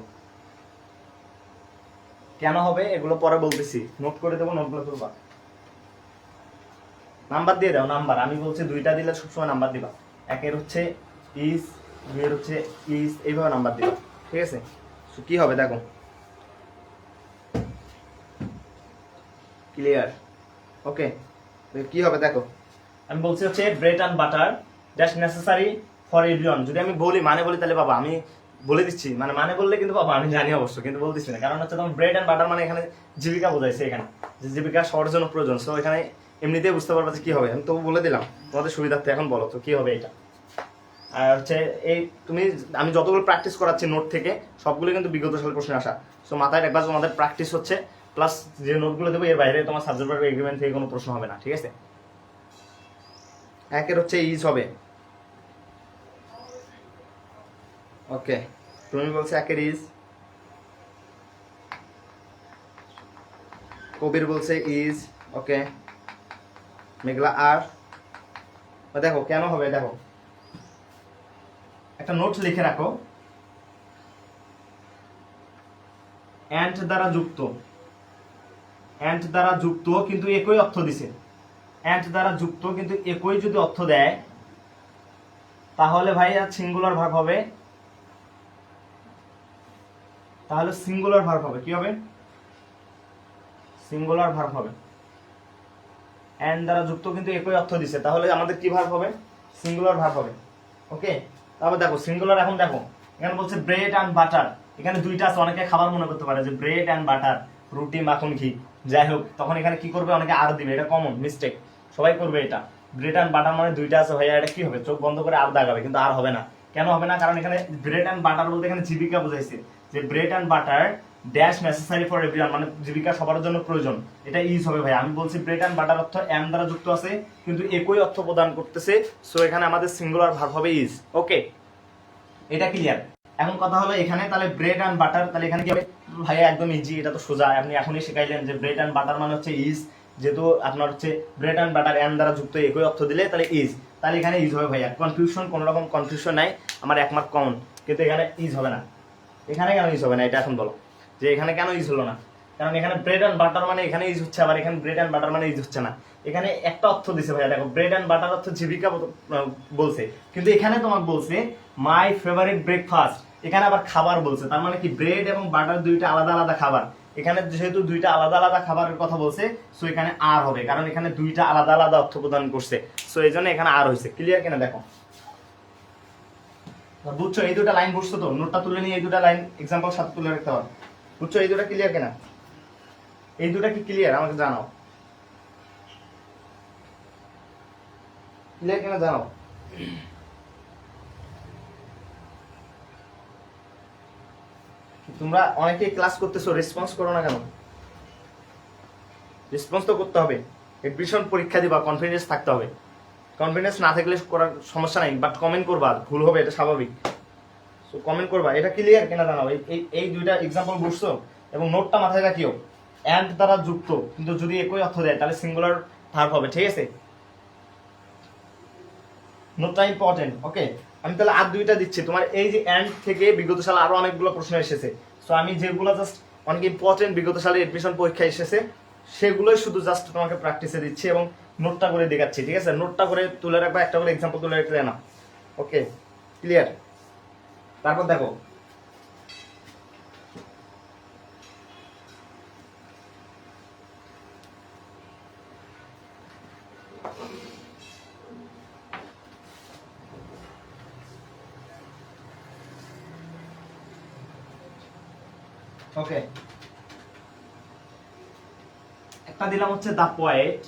Speaker 1: কেন হবে এগুলো পরে বলতেছি, নোট করে দেবো, নোটগুলো তুলবা। নাম্বার দিয়ে দাও, নাম্বার আমি বলছি 2টা দিলে সবসময় নাম্বার দিবা। 1-এর হচ্ছে ইজ, 2-এর হচ্ছে ইজ, এইভাবে নাম্বার দিবা, ঠিক আছে? কি হবে দেখো, ক্লিয়ার? ওকে, কি হবে দেখো, আমি বলছি হচ্ছে bread and butter dash necessary for everyone. যদি আমি বলি মানে বলি তাহলে বাবা আমি বলে দিচ্ছি, মানে বললে কিন্তু বাবা আমি জানি অবশ্য, কিন্তু বলতেছি না, কারণ হচ্ছে তোমার ব্রেড অ্যান্ড বাটার মানে এখানে জীবিকা বোঝাইছে, এখানে যে জীবিকা সবার জন্য প্রয়োজন। সো এখানে এমনিতেই বুঝতে পারবে যে কি হবে, আমি তো বলে দিলাম তোমাদের সুবিধার্থে। এখন বলো তো কি হবে এটা। আর হচ্ছে এই তুমি, আমি যতগুলো প্র্যাকটিস করাচ্ছি নোট থেকে সবগুলো কিন্তু বিগত সালের প্রশ্নে আসা। সো মাথায় একবার তোমাদের প্র্যাকটিস হচ্ছে, প্লাস যে নোটগুলো দেবো এর বাইরে তোমার সাবজেক্ট এগ্রিমেন্ট থেকে কোনো প্রশ্ন হবে না, ঠিক আছে? 1-এর হচ্ছে ইজ হবে। ওকে, তুমি বলছো 1-এর ইজ, কবির বলছে ইজ। ওকে, মেঘলা আর দেখো কেন হবে, দেখো একটা নোট লিখে রাখো, অ্যান্ড দ্বারা যুক্ত, অ্যান্ড দ্বারা যুক্ত কিন্তু একই অর্থ দিছে। অ্যান্ড দ্বারা যুক্ত কিন্তু একই যদি অর্থ দেয় তাহলে ভাই আর সিঙ্গুলার ভার্ব হবে, তাহলে সিঙ্গুলার ভার্ব হবে। কি হবে? সিঙ্গুলার ভার্ব হবে। এন্ড দ্বারা যুক্ত কিন্তু একই অর্থ দিছে, তাহলে আমাদের কি ভার্ব হবে? সিঙ্গুলার ভার্ব হবে। ওকে, তারপর দেখো সিঙ্গুলার, এখন দেখো এখানে বলছে ব্রেড অ্যান্ড বাটার, এখানে 2টা আছে, অনেকে খাবার মনে করতে পারে যে ব্রেড অ্যান্ড বাটার, রুটি মাখন ঘি, যাই হোক, তখন এখানে কি করবে, অনেকে আর দিবে, এটা কমন মিস্টেক, সবাই করবে এটা। ব্রেড অ্যান্ড বাটার মানে 2টা আছে ভাইয়া, এটা কি হবে? চোখ বন্ধ করে আর দাগাবে, কিন্তু আর হবে না। কেন হবে না? কারণ এখানে ব্রেড অ্যান্ড বাটার বলতে এখানে জীবিকা বোঝাইছে, যে bread and butter dash necessary for everyone, মানে জীবিকা সবার জন্য প্রয়োজন, এটা ইজ হবে ভাই। আমি বলছি ব্রেড অ্যান্ড বাটার অর্থ এম দ্বারা যুক্ত আছে কিন্তু একই অর্থ প্রদান করতেছে, সো এখানে আমাদের সিঙ্গুলার ভার্ব হবে ইজ। ওকে, এটা ক্লিয়ার? এখন কথা হলো এখানে তাহলে ব্রেড অ্যান্ড বাটার, তাহলে এখানে কি হবে ভাইয়া? একদম ইজি, এটা তো সোজা, আপনি এখনই শিখাইলেন যে ব্রেড অ্যান্ড বাটার মানে হচ্ছে ইজ, যেহেতু আপনার হচ্ছে ব্রেড অ্যান্ড বাটার এম দ্বারা যুক্ত একই অর্থ দিলে তাহলে ইজ, তাহলে এখানে ইজ হবে ভাইয়া। কনফিউশন, কোনো রকম কনফিউশন নাই, আমার 1 মার্ক কমন, কিন্তু এখানে ইজ হবে না। এখানে কেন ইজ হবে না এটা এখন বলো, যে এখানে কেন ইজ হলো না? কারণ এখানে ব্রেড অ্যান্ড বাটার মানে এখানে ইজ হচ্ছে, আবার এখানে ব্রেড অ্যান্ড বাটার মানে ইজ হচ্ছে না। এখানে একটা অর্থ দিছে ভাইয়া, দেখো ব্রেড অ্যান্ড বাটার অর্থ জীবিকা বলছে, কিন্তু এখানে তোমাকে বলছে মাই ফেভারিট ব্রেকফাস্ট, এখানে আবার খাবার বলছে, তার মানে কি ব্রেড এবং বাটার 2টা আলাদা আলাদা খাবার। এখানে যেহেতু 2টা আলাদা আলাদা খাবারের কথা বলছে, সো এখানে আর হবে, কারণ এখানে 2টা আলাদা আলাদা অর্থ প্রদান করছে, সো এই জন্য এখানে আর হয়েছে। ক্লিয়ার কিনা দেখো, বুঝছো? এই 2টা লাইন বুঝছো তো? নোটটা তুলে নিয়ে এই 2টা লাইন এক্সাম্পল সাথে তুলে রাখতে হবে, বুঝছো? এই 2টা ক্লিয়ার কিনা? এই 2টা কি ক্লিয়ার আমাকে জানাও, ক্লিয়ার কিনা জানাও। তোমরা অনেকেই ক্লাস করতেছো, রেসপন্স করো না কেন? রেসপন্স তো করতে হবে। এডমিশন পরীক্ষা দিবা, কনফিডেন্স থাকতে হবে। কনফিডেন্স না থাকলে করার সমস্যা নাই, বাট কমেন্ট করবা, ভুল হবে এটা স্বাভাবিক। সো কমেন্ট করবা। এটা ক্লিয়ার কিনা জানাও। এই দুইটা এক্সাম্পল বুঝছো? এবং নোটটা মাথায় রাখিও, অ্যান্ড দ্বারা যুক্ত, কিন্তু যদি একই অর্থ দেয় তাহলে সিঙ্গুলার ভার্ব হবে, ঠিক আছে? নোটটা ইম্পর্টেন্ট, ওকে? আমি তাহলে আর দুইটা দিচ্ছি। তোমার এই যে অ্যান্ড থেকে বিগত সালে আরো অনেকগুলো প্রশ্ন এসেছে। সো আমি যেগুলো জাস্ট অনেক ইম্পর্টেন্ট বিগত সালে এডমিশন পরীক্ষা এসেছে সেগুলোই শুধু জাস্ট তোমাকে প্র্যাকটিসে দিচ্ছি এবং নোটটা করে দেখাচ্ছি, ঠিক আছে? নোটটা করে তুলে রাখবা, একটা করে এক্সাম্পল তুলে রাখলে না, ওকে? ক্লিয়ার? তারপর দেখো, ওকে, একটা দিলাম হচ্ছে the poet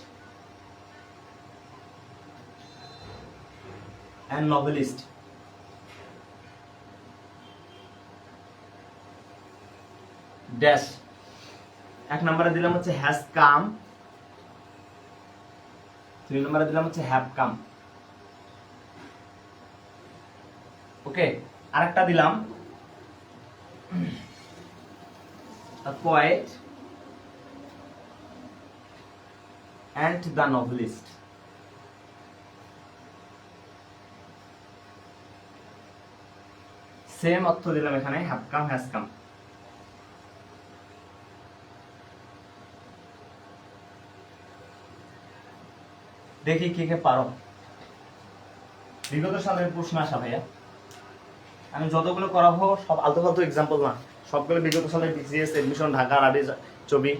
Speaker 1: and novelist, dash. এক নম্বরে দিলাম হচ্ছে হ্যাজ কাম, 3 নম্বরে দিলাম হচ্ছে হ্যাভ কাম, ওকে? আরেকটা দিলাম a poet and the novelist, same অর্থ দিলাম এখানে, হ্যাভ কাম, হ্যাজ কাম। দেখি কে কে পারো। বিগত সালের প্রশ্ন আসা ভাইয়া, আমি যতগুলো করাবো সব আলতু ফালতু এক্সাম্পল না, সবগুলো বিগত সালের বিসিএস এডমিশন ঢাকা রাবি ছবি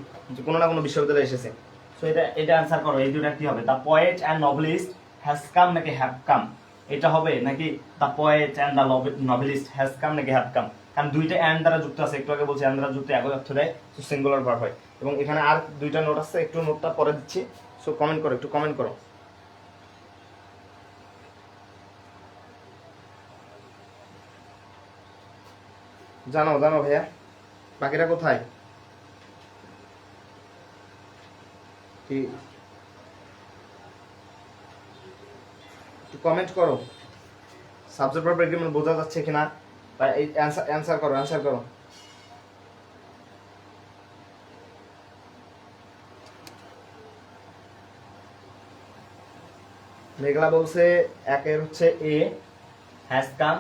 Speaker 1: কোনো না কোনো বিশ্ববিদ্যালয়ে এসেছে। সো এটা অ্যান্সার করো। এই দুটা কি হবে? The poet and novelist has come নাকি হ্যাভ কাম? এটা হবে নাকি the poet and the novelist has come নাকি হ্যাভ কাম? কারণ দুইটা অ্যান্ড দ্বারা যুক্ত আছে, একটু আগে বলছি অ্যান্ড দ্বারা যুক্ত একই অর্থ দেয়, সো সিঙ্গুলার ভার্ব হয়। এবং এখানে আর দুইটা নোট আছে, একটু নোটটা পরে দিচ্ছি। সো কমেন্ট করো, একটু কমেন্ট করো। জানো জানো ভাইয়া, বাকিরা কোথায়? কি একটু কমেন্ট করো, সাবজেক্ট ভার্ব এগ্রিমেন্ট বোঝা যাচ্ছে কিনা, বা এই অ্যানসার করো, অ্যানসার করো। মেঘলা বলছে একের হচ্ছে এ হ্যাজ কাম,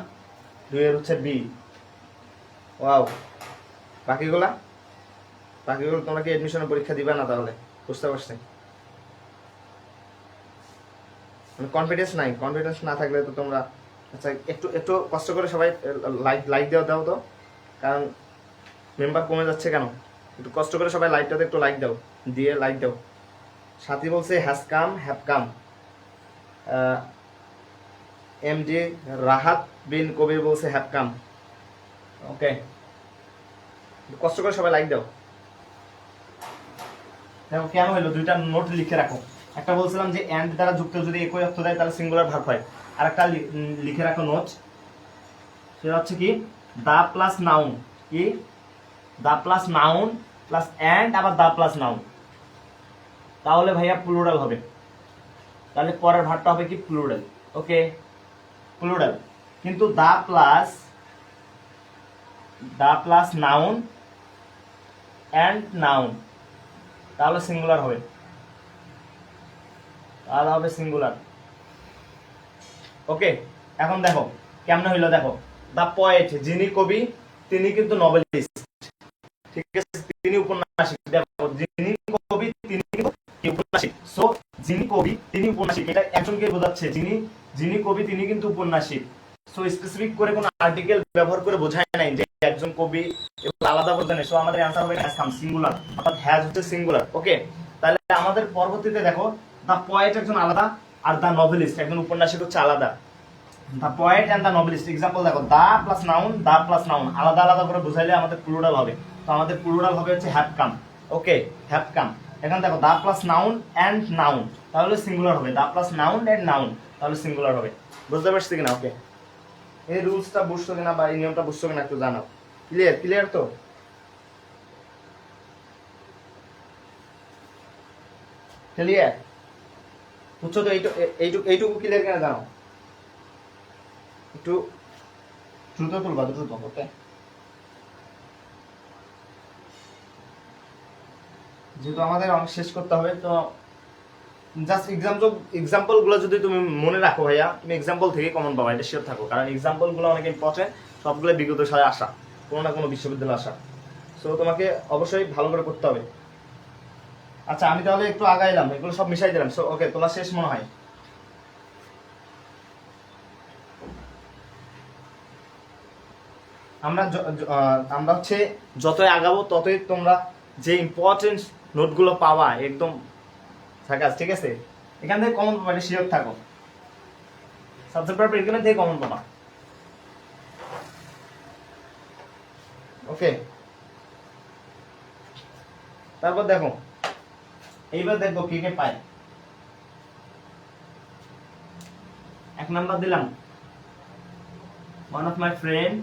Speaker 1: 2 এর হচ্ছে বি। ওয়াও, বাকিগুলো তোমরা কি এডমিশনের পরীক্ষা দিবে না তাহলে? বুঝতে পারছি। কনফিডেন্স নাই, কনফিডেন্স না থাকলে তো তোমরা, আচ্ছা একটু একটু কষ্ট করে সবাই লাইক দাও তো, কারণ মেম্বার কমে যাচ্ছে কেন? একটু কষ্ট করে সবাই লাইকটাতে একটু লাইক দাও, দিয়ে লাইক দাও। সাথী বলছে has come, have come. MD Rahat Bin Kabir বলছে হ্যাভ কাম, ওকে? কষ্ট করে সবাই লাইক দাও। দেখো কেন হলো, দুইটা নোট লিখে রাখো। একটা বলছিলাম যে এন্ড দ্বারা যুক্ত যদি একই অর্থ দেয় তাহলে সিঙ্গুলার ভার্ব হয়। আর একটা লিখে রাখো নোট, সেটা হচ্ছে কি দা প্লাস নাউন, কি the plus noun plus and আবার দা প্লাস নাউন, তাহলে ভাইয়া প্লুরাল হবে। তাহলে পরের ভার্বটা হবে কি প্লুরাল, ওকে? প্লুরাল। কিন্তু the plus noun and noun, তাহলে সিঙ্গুলার হবে, তাহলে হবে সিঙ্গুলার, ওকে? এখন দেখো কেমন হইলো, দেখো দা পয়েট যিনি কবি তিনি কিন্তু নভেলিস্ট, ঠিক আছে? তিনি উপন্যাসিক। দেখো যিনি কবি তিনি কিন্তু উপন্যাসিক। সো যিনি কবি তিনি উপন্যাসিক, এটা একজনকে বোঝাচ্ছে, যিনি কবি তিনি কিন্তু উপন্যাসিক। সো স্পেসিফিক করে কোনো আর্টিকেল ব্যবহার করে বোঝায় নাই যে একজন কবি আলাদা করে জানে। সো আমাদের অ্যানসার হবে হ্যাজ কাম, সিঙ্গুলার, অর্থাৎ হ্যাজ হচ্ছে সিঙ্গুলার, ওকে? তাহলে আমাদের পরবর্তীতে দেখো দা পয়েট একজন আলাদা আর দা নভেলিস্ট একজন উপন্যাসিক হচ্ছে আলাদা। The poet and the novelist example দেখো, দা প্লাস নাউন আলাদা আলাদা করে বুঝাইলে আমাদের প্লুরাল হবে। তো আমাদের প্লুরাল হবে হচ্ছে have come, okay? Have come. এখন দেখো the plus noun and noun, তাহলে সিঙ্গুলার হবে, the plus noun and noun, তাহলে সিঙ্গুলার হবে। বুঝতে পারছি কিনা? ওকে, এই রুলসটা বুঝছো কিনা বা এই নিয়মটা বুঝছো কিনা একটু জানাও। ক্লিয়ার? ক্লিয়ার তো? ক্লিয়ার? বুঝছো তো? এইটুকু ক্লিয়ার কিনা জানাও। একটু দ্রুত তুলবা, দ্রুত। ওকে, যেহেতু আমাদের অনেক শেষ করতে হবে, তো জাস্ট এক্সাম্পল গুলো যদি তুমি মনে রাখো ভাইয়া, তুমি এক্সাম্পল থেকে কমন পাবা, এটা শিওর থাকো। কারণ এক্সাম্পল গুলো অনেক ইম্পর্টেন্ট, সবগুলো বিগত সালে আসা, কোনো না কোনো বিশ্ববিদ্যালয়ে আসা। সো তোমাকে অবশ্যই ভালো করে করতে হবে। আচ্ছা, আমি তাহলে একটু আগাইলাম, এগুলো সব মিশাই দিলাম। সো ওকে, তোমার শেষ মনে হয়। আমরা হচ্ছে যতই আগাবো ততই তোমরা যে ইম্পর্টেন্ট নোটগুলো পাওয়া একদম থাকাস, ঠিক আছে? এখান থেকে কমন পাবা, এটা শিওর থাকো। সাবজেক্ট ভার্ব এখান থেকে কমন পাবা। ওকে, তারপর দেখো, এইবার দেখো কে কে পায়। 1 নাম্বার দিলাম, one of my friends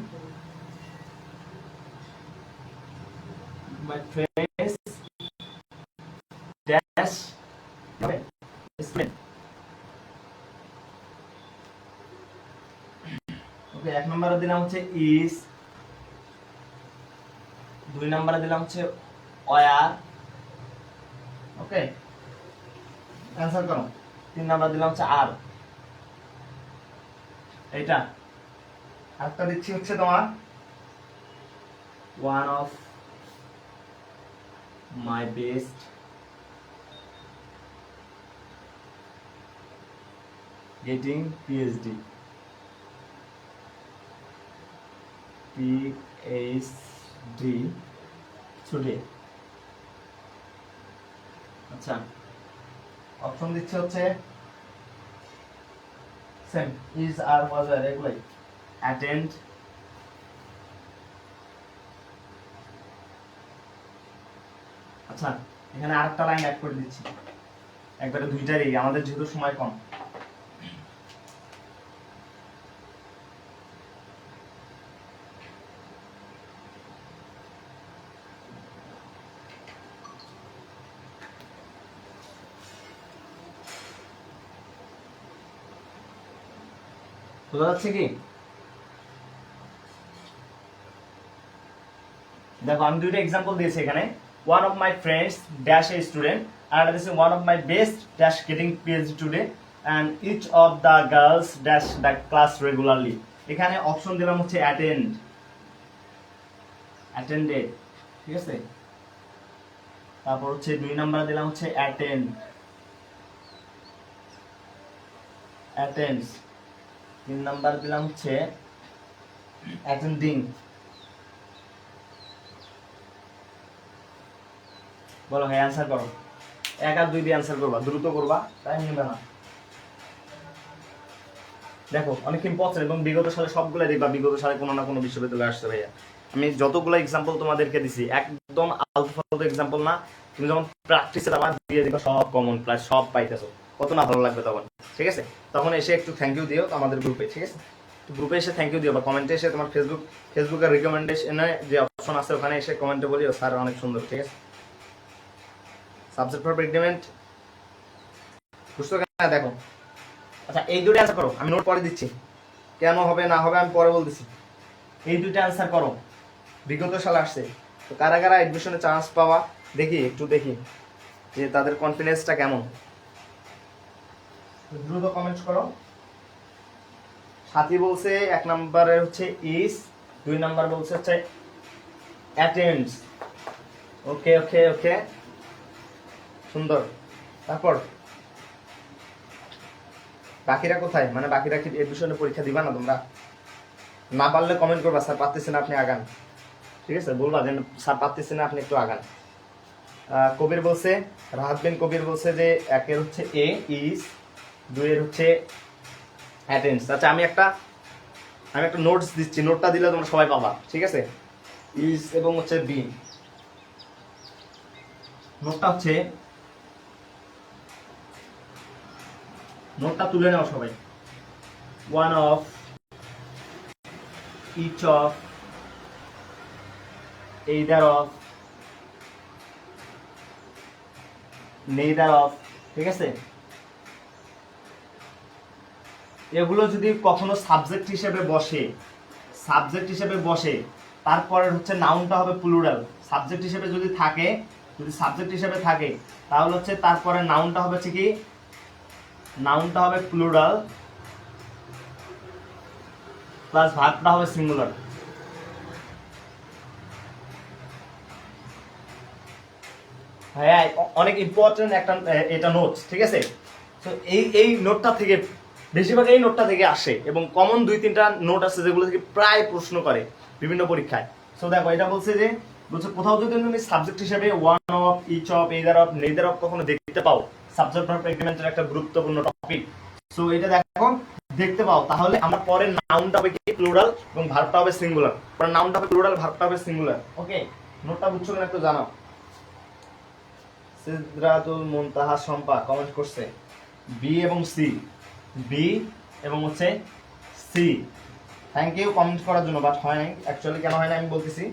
Speaker 1: dash student. ওকে, 1 নম্বরে দিলাম হচ্ছে is, 2 নম্বরে দিলাম হচ্ছে where। ওকে, অ্যানসার করো। 3 নাম্বার দিলাম হচ্ছে আর। এইটা আরেকটা দিচ্ছি হচ্ছে তোমার one of my best getting PhD, PhD today। আচ্ছা, অপশন দিচ্ছে হচ্ছে সেম, ইজ আর ওয়াজ আর, এগুলাই অ্যাটেন্ড। আচ্ছা, এখানে আরেকটা লাইন অ্যাড করে দিচ্ছি, একবারে দুইটারই, আমাদের যেহেতু সময় কম। বোঝা যাচ্ছে কি? দেখো, আমি দুইটা এক্সাম্পল দিয়েছি এখানে। One of my friends dash a student, আর এটা দিচ্ছে one of my best dash getting PhD today, and each of the girls dash the class regularly. এখানে অপশন দিলাম হচ্ছে অ্যাটেন্ড, অ্যাটেন্ডেড, ঠিক আছে? তারপর হচ্ছে 2 নাম্বার দিলাম হচ্ছে অ্যাটেন্ড, অ্যাটেন্ডস। 3 নাম্বার দিলাম হচ্ছে অ্যাটেন্ডিং। বলো হ্যাঁ, অ্যান্সার করো। 1 আর 2 দিয়ে অ্যান্সার করবা, দ্রুত করবা, টাইম নেবে না। দেখো, অনেক ইম্পর্টেন্ট, এবং বিগত সালে সবগুলো দেখবা, বিগত সালে কোনো না কোনো বিশ্ববিদ্যালয়ে আসছে ভাইয়া। আমি যতগুলো এক্সাম্পল তোমাদেরকে দিছি একদম আলতু ফালতু এক্সাম্পল না। তুমি যখন প্র্যাকটিসে আবার দিয়ে দিবা, সব কমন প্লাস সব পাইতেছো, কত না ভালো লাগবে তখন, ঠিক আছে? তখন এসে একটু থ্যাংক ইউ দিও আমাদের গ্রুপে, ঠিক আছে? গ্রুপে এসে থ্যাংক ইউ দিও, বা কমেন্টে এসে তোমার ফেসবুকের রিকমেন্ডেশনে যে অপশন আছে ওখানে এসে কমেন্টে বলিও স্যার অনেক সুন্দর, ঠিক আছে? সাবজেক্ট ভার্ব এগ্রিমেন্ট বুঝছো কেন? দেখো, আচ্ছা, এই দুটো অ্যান্সার করো, আমি নোট পরে দিচ্ছি, কেন হবে না হবে আমি পরে বলতেছি। এই দুটো অ্যান্সার করো, বিগত সালে আসছে। তো কারা কারা এডমিশনে চান্স পাওয়া দেখি, একটু দেখি যে তাদের কনফিডেন্সটা কেমন। দ্রুত কমেন্ট করো। সাথী বলছে 1 নম্বরে হচ্ছে ইজ, 2 নাম্বার বলছে হচ্ছে অ্যাটেন্ডস। ওকে ওকে ওকে, সুন্দর। তারপর বাকিরা কোথায়? মানে বাকিরা কি এডমিশনে পরীক্ষা দিবা না তোমরা? না পারলে কমেন্ট করবা, স্যার পারতেছি না, আপনি আগান, ঠিক আছে? বলবা যে স্যার পারতেছি না, আপনি একটু আগান। কবির বলছে, রাহাত বিন কবির বলছে যে 1 এর হচ্ছে এ ইজ, 2 এর হচ্ছে অ্যাটেন্ডস। আচ্ছা, আমি একটা নোটস দিচ্ছি, নোটটা দিলে তোমরা সবাই পাবা, ঠিক আছে? ইজ এবং হচ্ছে বি। নোটটা হচ্ছে নোটটা তুলে নাও সবাই। One of, each of, either of, neither of, ঠিক আছে? এগুলো যদি কখনো সাবজেক্ট হিসেবে বসে, তারপরে হচ্ছে নাউনটা হবে প্লুরাল। সাবজেক্ট হিসেবে যদি থাকে তাহলে হচ্ছে তারপরে নাউনটা হবে কি, নাউনটা হবে প্লুরাল প্লাস ভার্বটা হবে সিঙ্গুলার। হ্যাঁ, অনেক ইম্পর্টেন্ট একটা এটা নোটস, ঠিক আছে? তো এই নোটটা থেকে বেশিরভাগ এই নোটটা থেকে আসে, এবং কমন 2-3টা নোট আছে যেগুলো থেকে প্রায় প্রশ্ন করে বিভিন্ন পরীক্ষায়। সো দেখো, এটা বলছে কোথাও যদি তুমি সাবজেক্ট হিসেবে one of, each of, either of, neither of কখনো দেখতে পাও, সাবজেক্ট ভার্ব এগ্রিমেন্টের একটা গুরুত্বপূর্ণ টপিক। সো এটা দেখতে পাও, তাহলে আমার পরে নাউনটা হবে কি প্লুরাল এবং ভার্বটা হবে সিঙ্গুলার। পরে নাউনটা হবে প্লুরাল, ভার্বটা হবে সিঙ্গুলার। ওকে, নোটটা বুঝছো কিনা একটু জানাও। সিদরাতুল মুনতাহা শম্পা কমেন্ট করছে বি এবং হচ্ছে সি। থ্যাংক ইউ কমেন্ট করার জন্য, বাট হয় নাই অ্যাকচুয়ালি। কেন হয় না আমি বলতেছি।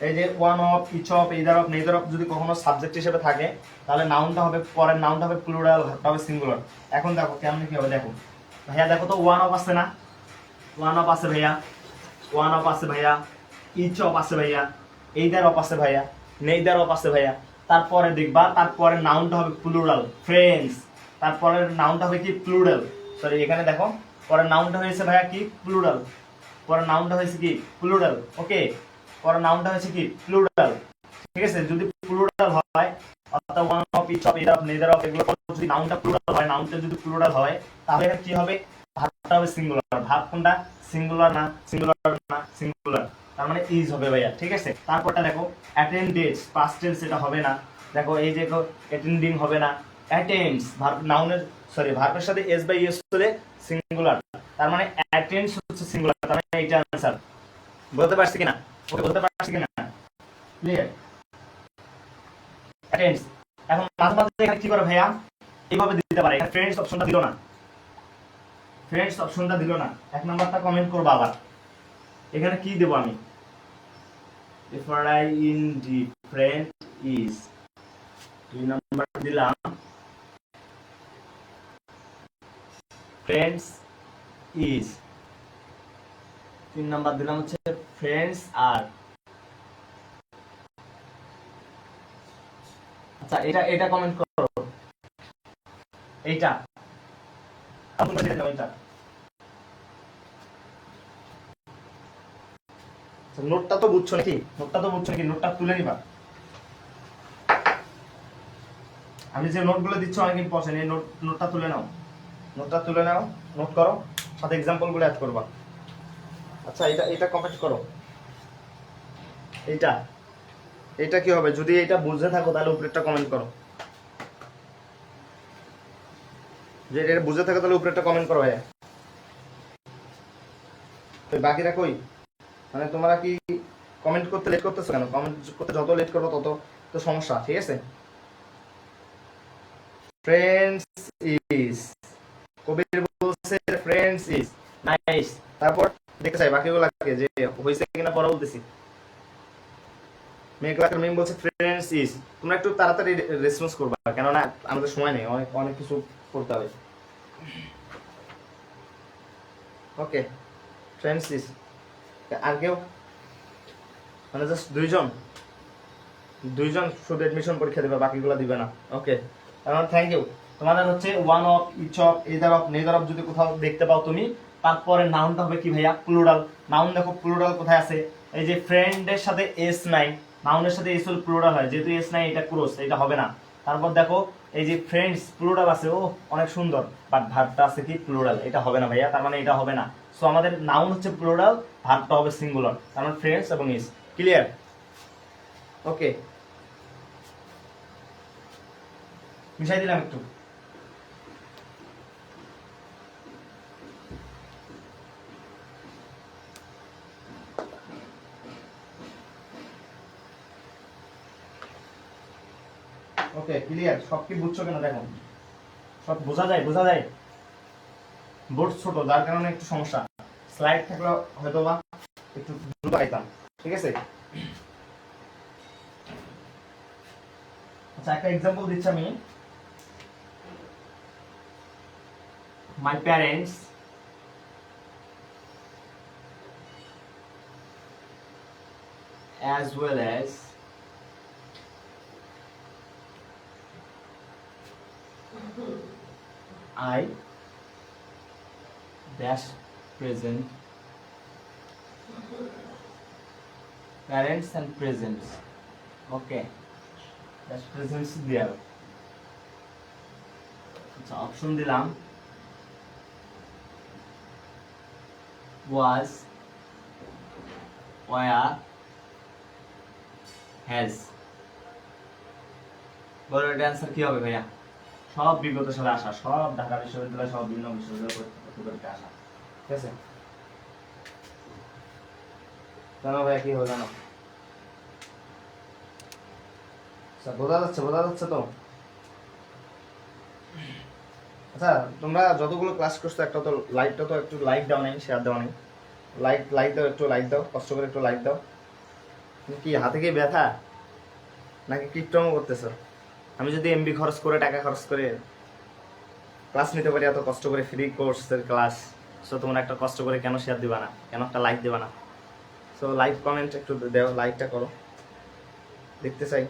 Speaker 1: এই যে one of, each of, either of, neither of যদি কখনো সাবজেক্ট হিসেবে থাকে তাহলে নাউনটা হবে, পরের নাউনটা হবে প্লুরাল, ভার্বটা হবে সিঙ্গুলার। এখন দেখো কেমন কি হবে। দেখো ভাইয়া, দেখো তো ওয়ান অফ আছে না? ওয়ান অফ আছে ভাইয়া, ইচ অফ আছে ভাইয়া, এইদার অফ আছে ভাইয়া, নেইদার অফ আছে ভাইয়া। তারপরে দেখবা, তারপরে নাউনটা হবে প্লুরাল, ফ্রেন্ডস। তারপরে নাউনটা হবে কি প্লুরাল, সরি এখানে দেখো পরের নাউনটা হয়েছে ভাইয়া কি প্লুরাল, ওকে, পরের নাউনটা হয়েছে কি প্লুরাল, ঠিক আছে? যদি প্লুরাল হয়, অর্থাৎ one of, each of, either of, neither of, এগুলো যদি নাউনটা প্লুরাল হয়, নাউনটা যদি প্লুরাল হয় তাহলে কি হবে, ভার্বটা হবে সিঙ্গুলার। ভার্ব কোনটা? সিঙ্গুলার না? সিঙ্গুলার, তার মানে ইজ হবে ভাইয়া, ঠিক আছে? তারপরটা দেখো অ্যাটেন্ডেড, পাস্ট টেন্স, এটা হবে না। দেখো এই যে অ্যাটেন্ডিং হবে না, অ্যাটেন্ডস, ভার্ব নাউনের ভার্বের সাথে এস বাই এস হলে সিঙ্গুলার, তার মানে অ্যাটেন্ডস হচ্ছে সিঙ্গুলার, তার মানে এইটা आंसर। বলতে পারছি কিনা? ওকে, বলতে পারছি কিনা? ক্লিয়ার? অ্যাটেন্ডস। এখন মাঝে মাঝে এখানে কি করে ভাইয়া, এইভাবে দিতে পারে। এখানে ফ্রেন্ডস অপশনটা দিল না, এক নাম্বারটা কমেন্ট করবা আবার। এখানে কি দেব আমি? রেফারাই ইন ডিফারেন্ট ইজ, 2 নাম্বার দিলাম ফ্রেন্ডস ইজ, 3 নাম্বার দিলাম হচ্ছে ফ্রেন্ডস আর। আচ্ছা, এটা কমেন্ট করো, এইটা নোটটা তো বুঝছো নাকি? নোটটা তুলে নিবা। আমি যে নোটগুলো দিচ্ছি অনেক ইম্পর্টেন্ট, এই নোটটা তুলে নাও, নোট করো, সাথে এক্সাম্পলগুলো অ্যাড করবা। আচ্ছা, এটা কমেন্ট করো। এটা কি হবে? যদি এটা বুঝে থাকো তাহলে উপরেরটা কমেন্ট করো। যে এটা বুঝে থাকো তাহলে উপরেরটা কমেন্ট করো ভাইয়া। বাকিরা কই? মানে তোমরা কি কমেন্ট করতে লেট করতেছো কেন? কমেন্ট করতে যত লেট করবো তত তো সমস্যা, ঠিক আছে? ফ্রেন্ডস ইজ, কবির বলছে ফ্রেন্ডস ইজ, নাইস। তারপর দেখতে চাই বাকিগুলোকে যে হইছে কিনা, পরে বলতেছি। মেঘলাকার মিম বলছে ফ্রেন্ডস ইজ। তোমরা একটু তাড়াতাড়ি রেসপন্স করবা, কেননা আমাদের সময় নেই, অনেক কিছু করতে হবে। ওকে, ফ্রেন্ডস ইজ। আর কেউ? মানে জাস্ট দুইজন শুধু এডমিশন পরীক্ষা দিবে, বাকিগুলো দিবে না। ওকে, তাহলে থ্যাংক ইউ। তোমাদের হচ্ছে one of, each of, either of, neither of যদি কোথাও দেখতে পাও তুমি, তারপরে নাউনটা হবে কি ভাইয়া প্লুরাল। নাউন দেখো প্লুরাল কোথায় আছে, এই যে ফ্রেন্ডের সাথে এস নাই, নাউনের সাথে এস হল প্লুরাল হয়, যেহেতু এস নাই এটা ক্রস, এটা হবে না। তারপর দেখো এই যে ফ্রেন্ডস প্লুরাল আছে, ও অনেক সুন্দর, বাট ভার্বটা আছে কি প্লুরাল, এটা হবে না ভাইয়া, তার মানে এটা হবে না। সো আমাদের নাউন হচ্ছে প্লুরাল, ভার্বটা হবে সিঙ্গুলার, তার মানে ফ্রেন্ডস এবং ইজ। ক্লিয়ার? ওকে, মিশাই দিলাম একটু। ওকে, ক্লিয়ার? সব কি বুঝছো কিনা দেখো, সব বোঝা যায়? বোর্ড ছোট, যার কারণে একটু সমস্যা। স্লাইড থাকলে হয়তো বা একটু দ্রুত আইতাম। ঠিক আছে, আচ্ছা একটা এক্সাম্পল দিচ্ছি আমি। My parents as well as I dash present parents and presents. Okay, dash presents there. আচ্ছা অপশন দিলাম was, where, has। বলো এটা অ্যান্সার কি হবে ভাইয়া? সব বিগত সালে আসা, সব ঢাকা বিশ্ববিদ্যালয়, সব বিভিন্ন বিশ্ববিদ্যালয় পরীক্ষা আসা। ঠিক আছে, জানো ভাইয়া কি হবে জানো? আচ্ছা বোঝা যাচ্ছে তো? আচ্ছা তোমরা যতগুলো ক্লাস করছো একটা তো লাইকটা তো একটু লাইক দাও নাই, শেয়ার দাও নাই। লাইক দাও, একটু লাইক দাও, কষ্ট করে একটু লাইক দাও। কি হাতে কি ব্যথা নাকি কিপটমো করতেছো? আমি যদি এমবি খরচ করে, টাকা খরচ করে ক্লাস নিতে পারি, এত কষ্ট করে ফ্রি কোর্সের ক্লাস, সো তোমরা একটা কষ্ট করে কেন শেয়ার দিবা না, কেন একটা লাইক দিবা না? সো লাইক কমেন্ট একটু দেও, লাইকটা করো, দেখতে চাই।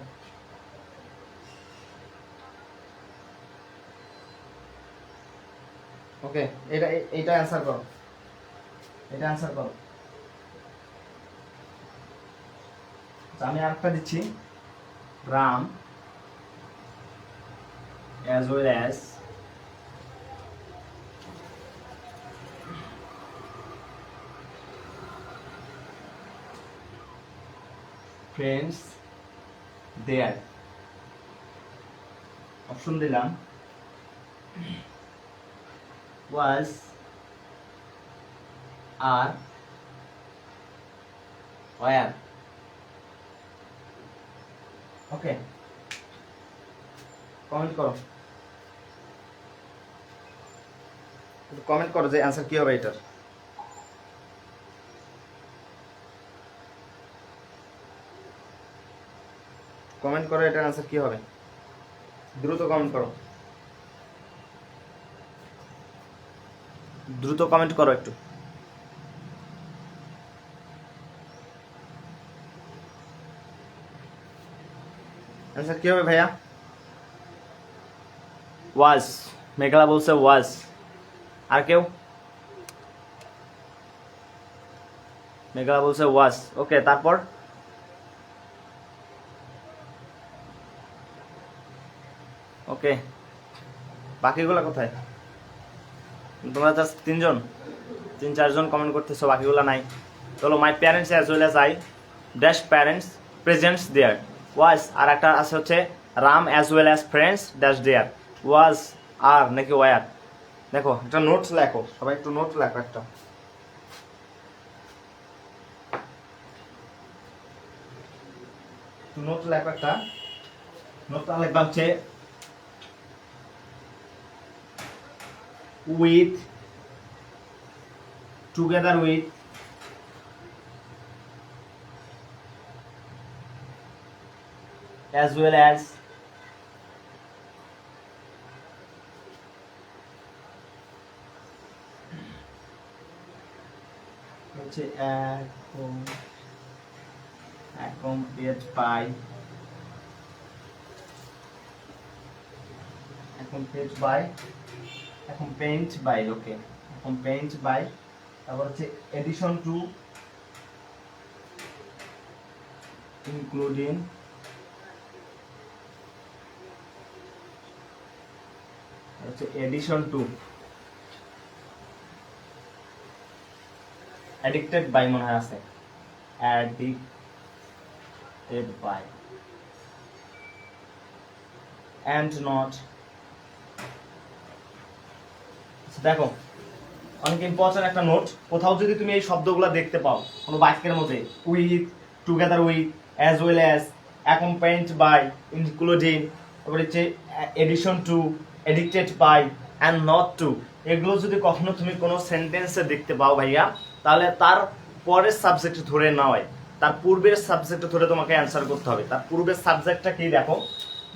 Speaker 1: ওকে, এইটা অ্যান্সার করো, এটা অ্যান্সার করো। আমি আরেকটা দিচ্ছি, Ram as well as friends there। Option দিলাম was, are, where। Okay, comment করো, কমেন্ট করো যে অ্যান্সার কি হবে এটার। কমেন্ট করো এটার অ্যান্সার কি হবে, দ্রুত কমেন্ট করো, দ্রুত কমেন্ট করো একটু। অ্যান্সার কি হবে ভাইয়া? ওয়াজ, মেঘলা বলছে ওয়াজ। আর কেউ? মেঘলা বলছে ওয়াজ। ওকে, তারপর ওকে, বাকিগুলা কোথায়? তোমরা জাস্ট তিন চারজন কমেন্ট করতেছো, বাকিগুলা নাই। চলো, my parents as well as I dash parents presents there was. আর একটা আছে হচ্ছে Ram as well as friends dash there was, আর নাকি ওয়ার? দেখো একটা নোটস লেখো, সবাই একটু নোট লেখো, একটা নোট লেখো, একটা নোটটা লেখবা হচ্ছে with, together with, as well as, হচ্ছে accompanied by, okay, accompanied by, তারপর হচ্ছে addition to, including, হচ্ছে addition to, addicted by মনে হয় আছে, addicted by, and not। দেখো অনেক ইম্পর্টেন্ট একটা নোট, কোথাও যদি তুমি এই শব্দগুলো দেখতে পাও কোনো বাক্যের মধ্যে, with, together with, as well as, accompanied by, including, তারপরে হচ্ছে addition to, addicted by, and not to, এগুলো যদি কখনো তুমি কোনো সেন্টেন্সে দেখতে পাও ভাইয়া, তাহলে তার পরের সাবজেক্ট ধরে নয়, তার পূর্বের সাবজেক্ট ধরে তোমাকে অ্যান্সার করতে হবে। তার পূর্বের সাবজেক্টটা কি দেখো,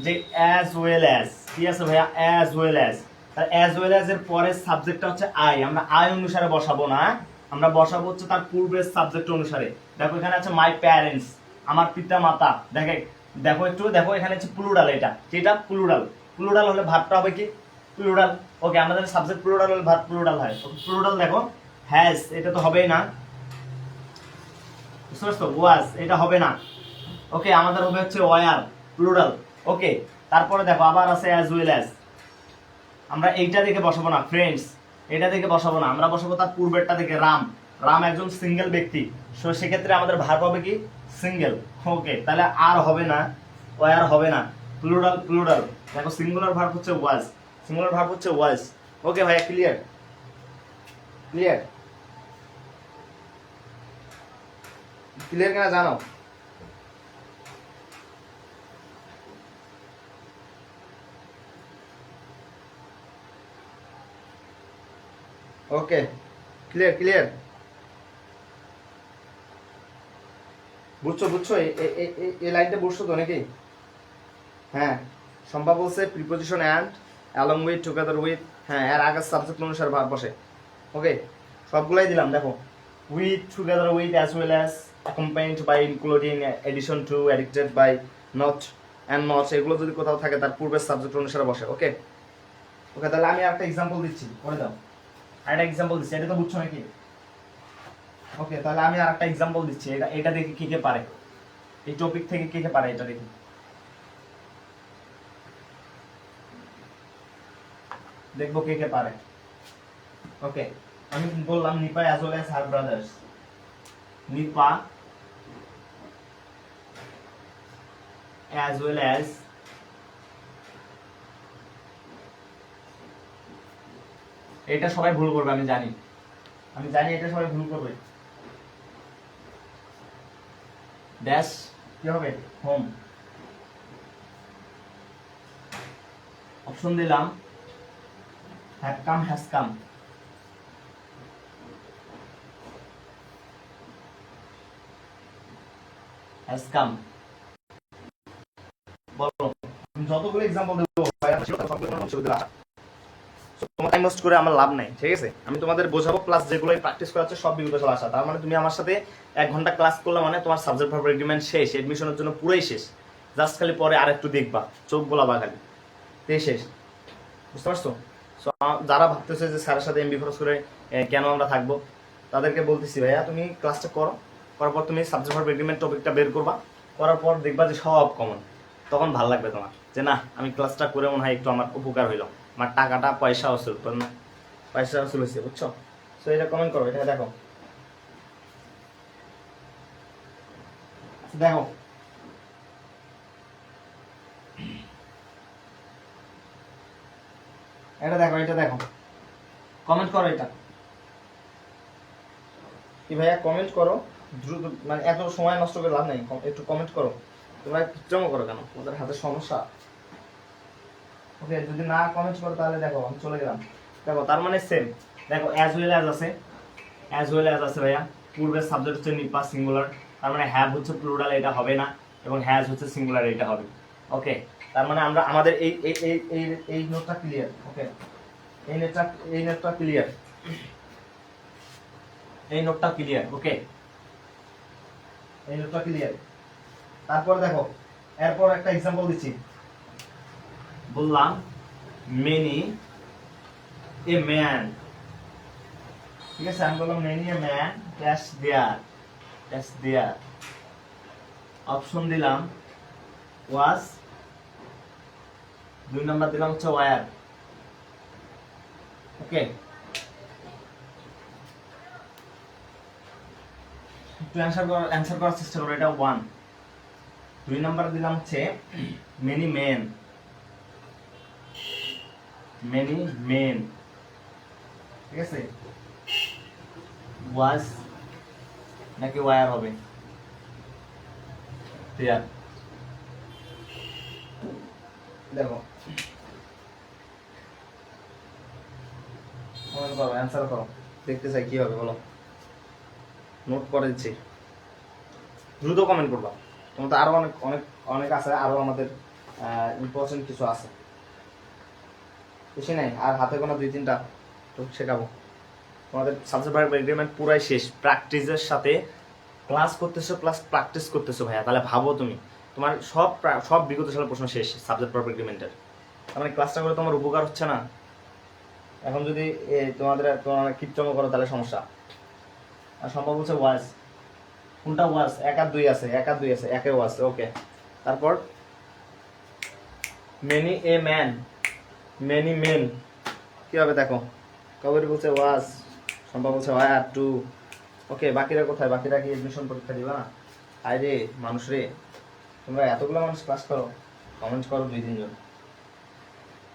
Speaker 1: যে অ্যাজ ওয়েল অ্যাজ, কি আছে ভাইয়া, অ্যাজ ওয়েল অ্যাজ। তার অ্যাজ ওয়েল অ্যাজ এর পরের সাবজেক্টটা হচ্ছে আই, আমরা আই অনুসারে বসাবো না, আমরা বসাবো হচ্ছে তার পূর্বের সাবজেক্ট অনুসারে। দেখো এখানে আছে মাই প্যারেন্টস, আমার পিতা মাতা। দেখো একটু দেখো, এখানে হচ্ছে প্লুরাল, এটা প্লুরাল। প্লুরাল হলে ভার্বটা হবে কি, প্লুরাল। ওকে, আমাদের সাবজেক্ট প্লুরাল হলে ভার্ব প্লুরাল হয়। প্লুরাল দেখো, হ্যাজ এটা তো হবেই না, বুঝতে পারছো, ওয়াজ এটা হবে না। ওকে, আমাদের হবে হচ্ছে ওয়ার, প্লুরাল। ওকে, তারপরে দেখো আবার আছে অ্যাজ ওয়েল অ্যাজ, আমরা এইটা দেখে বসাবো না ফ্রেন্ডস, এটা দেখে বসাবো না, আমরা বসাবো তার পূর্বেরটা দেখে, রাম। রাম একজন সিঙ্গেল ব্যক্তি, সো সেক্ষেত্রে আমাদের ভার্ব হবে কি, সিঙ্গেল। ওকে, তাহলে আর হবে না, ওয়ার হবে না, প্লুরাল প্লুরাল। দেখো সিঙ্গুলার ভার্ব হচ্ছে ওয়াজ, সিঙ্গুলার ভার্ব হচ্ছে ওয়াজ। ওকে ভাইয়া, ক্লিয়ার ক্লিয়ার ক্লিয়ার কিনা জানো? ওকে, ক্লিয়ার ক্লিয়ার, বুঝছো বুঝছো, এই লাইনটা বুঝছো তো নাকি? হ্যাঁ, সম্ভব বলছে preposition and, along with, together with, হ্যাঁ এর আগের সাবজেক্ট অনুসারে ভার্ব বসে। ওকে, সবগুলাই দিলাম দেখো, with, together with, as well as, accompanied by, including, addition to, addicted by, not and not, এগুলো যদি কোথাও থাকে তার পূর্বের সাবজেক্ট অনুসারে বসে। ওকে ওকে, তাহলে আমি একটা এক্সাম্পল দিচ্ছি, করে দাও। আরেকটা এক্সাম্পল দিচ্ছি, এটা তো বুঝছো নাকি? ওকে, তাহলে আমি আরেকটা এক্সাম্পল দিচ্ছি, এটা দেখি কি কে পারে, এই টপিক থেকে কে কে পারে এটা দেখি। দেখবো কে কে পারে। ওকে, আমি বললাম Nipa as well as her brothers. Nipa as well as এটা সবাই ভুল করবে, আমি জানি এটা সবাই ভুল করবে। ড্যাশ কি হবে, হোম। অপশন দিলাম have come, has come. Has come, বলো যতগুলো এক্সাম্পল দেবো তোমার টাইম ওয়েস্ট করে আমার লাভ নাই, ঠিক আছে? আমি তোমাদের বোঝাবো, প্লাস যেগুলো প্র্যাকটিস করা হচ্ছে সব বিগত সাল আসা। তার মানে তুমি আমার সাথে 1 ঘন্টা ক্লাস করলে মানে তোমার সাবজেক্ট ভার্ব এগ্রিমেন্ট শেষ, এডমিশনের জন্য পুরোই শেষ। জাস্ট খালি পরে আর একটু দেখবা, চোখ বোলাবা খালি, এই শেষ। বুঝতে পারছো? সো যারা ভাবতেছে যে স্যারের সাথে এমবি খরচ করে কেন আমরা থাকবো, তাদেরকে বলতেছি ভাইয়া তুমি ক্লাসটা করো, করার পর তুমি সাবজেক্ট ভার্ব এগ্রিমেন্ট টপিকটা বের করবা, করার পর দেখবা যে সব কমন, তখন ভালো লাগবে তোমার, যে না আমি ক্লাসটা করে মনে হয় একটু আমার উপকার হইলো, আমার টাকাটা পয়সা আসল না, পয়সা আসল হয়েছে, বুঝছো? সো এটা কমেন্ট করো, এটা দেখো দেখো এটা দেখো, কমেন্ট করো এটা কি ভাইয়া, কমেন্ট করো দ্রুত, মানে এত সময় নষ্ট করে লাভ নাই, একটু কমেন্ট করো। তোমরা জমা করো কেন, তোমাদের হাতে সমস্যা? ওকে, যদি না কমেন্ট করো তাহলে দেখো আমি চলে গেলাম। দেখো তার মানে সেম, দেখো অ্যাজ ওয়েল অ্যাজ আছে, অ্যাজ ওয়েল অ্যাজ আছে ভাইয়া, পূর্বের সাবজেক্ট হচ্ছে নিপা সিঙ্গুলার, তার মানে হ্যাভ হচ্ছে প্লুরাল, এটা হবে না, এবং হ্যাজ হচ্ছে সিঙ্গুলার, এটা হবে। ওকে, তার মানে আমরা আমাদের এই এই এই এই এই নোটটা ক্লিয়ার। ওকে, এই নোটটা ক্লিয়ার, এই নোটটা ক্লিয়ার। ওকে, এই নোটটা ক্লিয়ার। তারপর দেখো, এরপর একটা এক্সাম্পল দিচ্ছি, বললাম মেনি এ ম্যান, ঠিক আছে? আমি বললাম many a man dash there, option দিলাম ওয়াজ, 2 নাম্বার দিলাম হচ্ছে ওয়ার। ওকে, একটু অ্যান্সার করার চেষ্টা করো, এটা 1। 2 নাম্বার দিলাম হচ্ছে মেনি মেন, ঠিক আছে? ওয়াজ নাকি ওয়ার হবে, ক্লিয়ার? দেখো কমেন্ট করো, অ্যান্সার করো, দেখতে চাই কি হবে বলো। নোট করে দিচ্ছি, দ্রুত কমেন্ট করবা। তোমার তো আরো অনেক অনেক অনেক আছে, আরো আমাদের ইম্পর্টেন্ট কিছু আছে, বেশি নাই আর হাতে কোনো 2-3টা তো শেখাবো। তোমাদের সাবজেক্ট ভার্ব এগ্রিমেন্ট পুরাই শেষ, প্র্যাকটিসের সাথে ক্লাস করতেছো প্লাস প্র্যাকটিস করতেছো ভাইয়া, তাহলে ভাবো তুমি তোমার সব বিগত সালের প্রশ্ন শেষ সাবজেক্ট ভার্ব এগ্রিমেন্টের। তার মানে ক্লাসটা করে তোমার উপকার হচ্ছে না। এখন যদি তোমরা কিপচমো করো তাহলে সমস্যা। আর সম্ভব হচ্ছে ওয়াজ, কোনটা ওয়াজ? 1 আর 2 আছে, 1 আর 2 আছে, একে ওয়াজ। ওকে, তারপর many a man, many men কি হবে দেখো। কবির বলছে ওয়াজ, সম্ভব বলছে ওয়ার টু। ওকে, বাকিরা কোথায়? বাকিরা কি এডমিশন পরীক্ষা দিবা না? আয় রে মানুষ রে, তোমরা এতগুলো মানুষ ক্লাস করো, কমেন্ট করো 2-3 জন।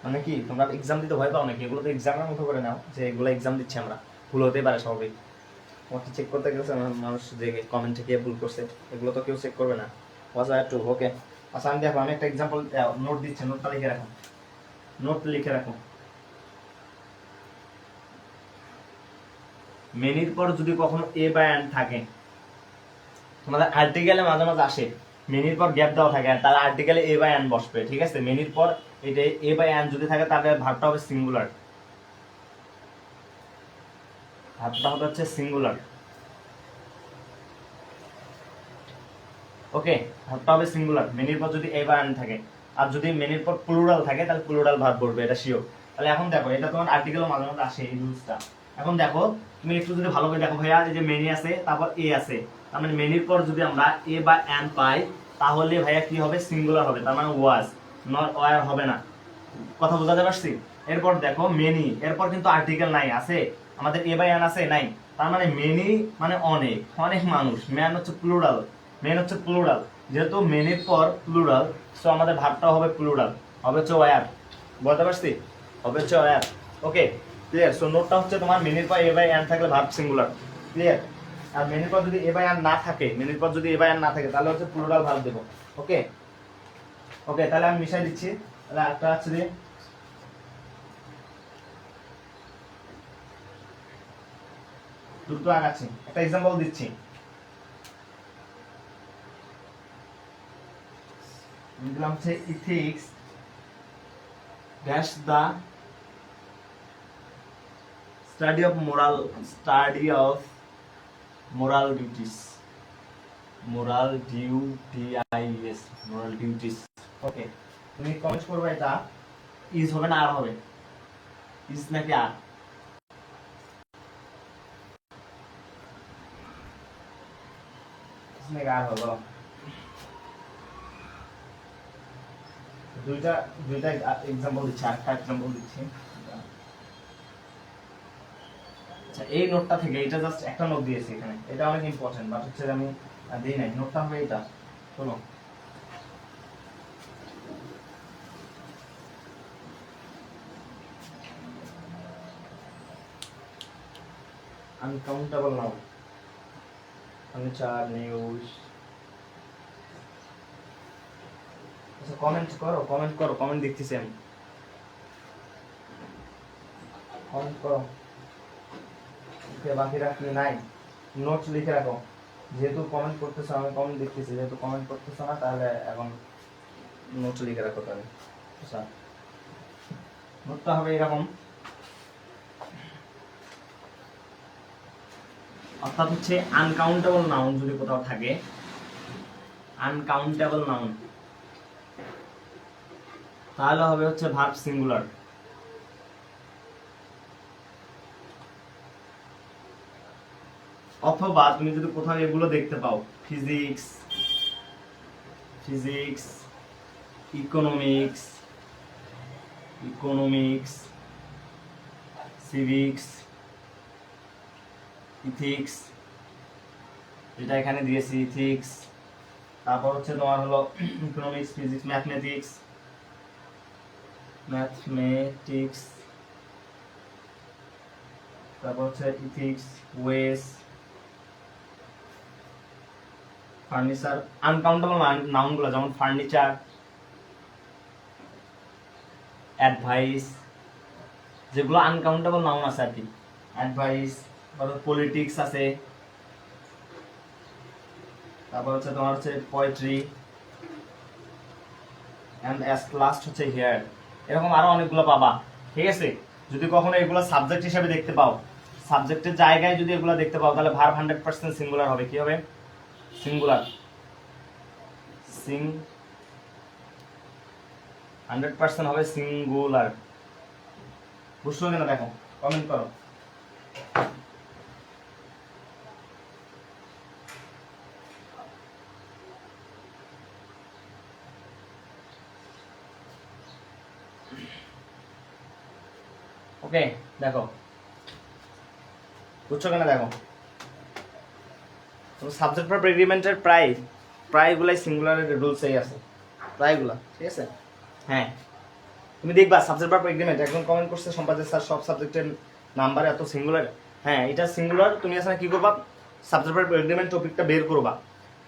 Speaker 1: মানে কি তোমরা এক্সাম দিতে ভয় পাও নাকি? এগুলো তো এক্সামের মতো করে নাও যে এগুলো এক্সাম দিচ্ছি আমরা, ভুল হতেই পারে স্বাভাবিক। তোমাকে চেক করতে গেছে মানুষ যে কমেন্টে কে ভুল করছে, এগুলো তো কেউ চেক করবে না। ওয়াজ আর টু। ওকে, আচ্ছা আমি দেখো, আমি একটা এক্সাম্পল নোট দিচ্ছি, নোটটা লিখে রাখো, নোট লিখে রাখো। মেনির পর যদি কখনো এ বা অ্যান্ড থাকে, তোমাদের আর্টিকেলে মাঝে মাঝে আসে মেনির পর গ্যাপ দেওয়া থাকে, তাহলে আর্টিকেলে এ বা অ্যান্ড বসবে, ঠিক আছে? মেনির পর এটা এ বা অ্যান্ড যদি থাকে তাহলে ভার্বটা হবে সিঙ্গুলার, ভার্বটা হবে হচ্ছে সিঙ্গুলার। ওকে, ভার্বটা হবে সিঙ্গুলার মেনির পর যদি এ বা অ্যান্ড থাকে। আর যদি মেনির পর প্লুরাল থাকে তাহলে প্লুরাল ভার্ব বলবে, এটা শিওর। তাহলে এখন দেখো, এটা তোমার আর্টিকেলে মাঝে মাঝে আসে এই রুলসটা। এখন দেখো তুমি একটু যদি ভালো করে দেখো ভাইয়া, এই যে মেনি আছে তারপর এ আছে, তার মানে মেনির পর যদি আমরা এ বা অ্যান পাই তাহলে ভাইয়া কি হবে? সিঙ্গুলার হবে, তার মানে ওয়াজ, নট ওয়ার হবে না। কথা বোঝাতে পারছি? এরপর দেখো মেনি, এরপর কিন্তু আর্টিকেল নাই, আছে আমাদের এ বা অ্যান আছে নাই, তার মানে মেনি মানে অনেক, অনেক মানুষ। ম্যান হচ্ছে প্লুরাল, মেন হচ্ছে প্লুরাল, যেহেতু মেনির পর প্লুরাল, সো আমাদের ভাবটা হবে প্লুরাল, হবে হচ্ছে ওয়ার। বলতে পারছি? হবে হচ্ছে ওয়ার। ওকে, ক্লিয়ার? সো নোটটা হচ্ছে তোমার মেনির পর এ বাই অ্যান থাকলে ভার্ব সিঙ্গুলার, ক্লিয়ার? আর মেনির পর যদি এ বাই অ্যান না থাকে, মেনির পর যদি এ বাই অ্যান না থাকে তাহলে হচ্ছে প্লুরাল ভার্ব দেব। ওকে, ওকে, তাহলে আমি মিশাই দিচ্ছি। তাহলে একটা আছে যে দ্রুত আগাচ্ছি, একটা এক্সাম্পল দিচ্ছি। দিলাম হচ্ছে ethics dash the study of moral duties, moral duties, moral duties। Okay, তুমি কমেন্ট করবে এটা ইজ হবে না আর হবে? ইজ নাকি আর? ইজ নাকি আর হবে? দুইটা দুইটা এক্সাম্পল দিচ্ছি, আরেকটা এক্সাম্পল দিচ্ছি। আচ্ছা, এই নোটটা থেকে, এটা জাস্ট একটা নোট দিয়েছি এখানে, এটা অনেক ইম্পর্টেন্ট, বাট হচ্ছে আমি দিই নাই। নোটটা হবে এটা, শোনো। Uncountable noun, furniture, news. আচ্ছা কমেন্ট করো, কমেন্ট করো, কমেন্ট দেখতেছি আমি, কমেন্ট করো। বাকিরা কি নাই? নোটস লিখে রাখো, যেহেতু কমেন্ট করতেছো, আমি কমেন্ট দেখতেছি, যেহেতু কমেন্ট করতেছো না তাহলে এখন নোটস লিখে রাখো তাহলে। আচ্ছা, নোটটা হবে এরকম, অর্থাৎ হচ্ছে আনকাউন্টেবল নাউন যদি কোথাও থাকে, আনকাউন্টেবল নাউন, তাহলে হবে হচ্ছে ভার্ব সিঙ্গুলার। অথবা তুমি যদি কোথাও এগুলো দেখতে পাও, physics, physics, economics, economics, civics, ethics, যেটা এখানে দিয়েছি ইথিক্স, তারপর হচ্ছে তোমার হলো ইকোনমিক্স, ফিজিক্স, ম্যাথমেটিক্স, ম্যাথমেটিক্স, তারপর হচ্ছে ইথিক্স, ওয়েস, ফার্নিচার। আনকাউন্টেবল নাউনগুলো যেমন ফার্নিচার, অ্যাডভাইস, যেগুলো আনকাউন্টেবল নাউন আছে আর কি, অ্যাডভাইস, পলিটিক্স আছে, তারপর হচ্ছে তোমার হচ্ছে পোয়েট্রি, এন্ড অ্যাট লাস্ট হচ্ছে হিয়ার। এরকম আরো অনেকগুলো পাবা, ঠিক আছে? যদি কখনো এগুলো সাবজেক্ট হিসেবে দেখতে পাও, সাবজেক্টের জায়গায় যদি এগুলো দেখতে পাও, তাহলে ভার্ব 100% সিঙ্গুলার হবে। কি হবে? সিঙ্গুলার। 100% হবে সিঙ্গুলার। বুঝছো কিনা দেখো, কমেন্ট করো। ওকে, দেখো বুঝছো কিনা দেখো, সাবজেক্ট ভার্ব এগ্রিমেন্টের প্রায়গুলাই সিঙ্গুলারের রুলসেই আছে, প্রায়গুলা, ঠিক আছে? হ্যাঁ, তুমি দেখবা সাবজেক্ট ভার্ব এগ্রিমেন্ট একদম কমেন্ট করছে সম্পাদক স্যার সব সাবজেক্টের নাম্বার এত সিঙ্গুলার। হ্যাঁ, এটা সিঙ্গুলার। তুমি আসলে কি করবা, সাবজেক্ট ভার্ব এগ্রিমেন্ট টপিকটা বের করবা,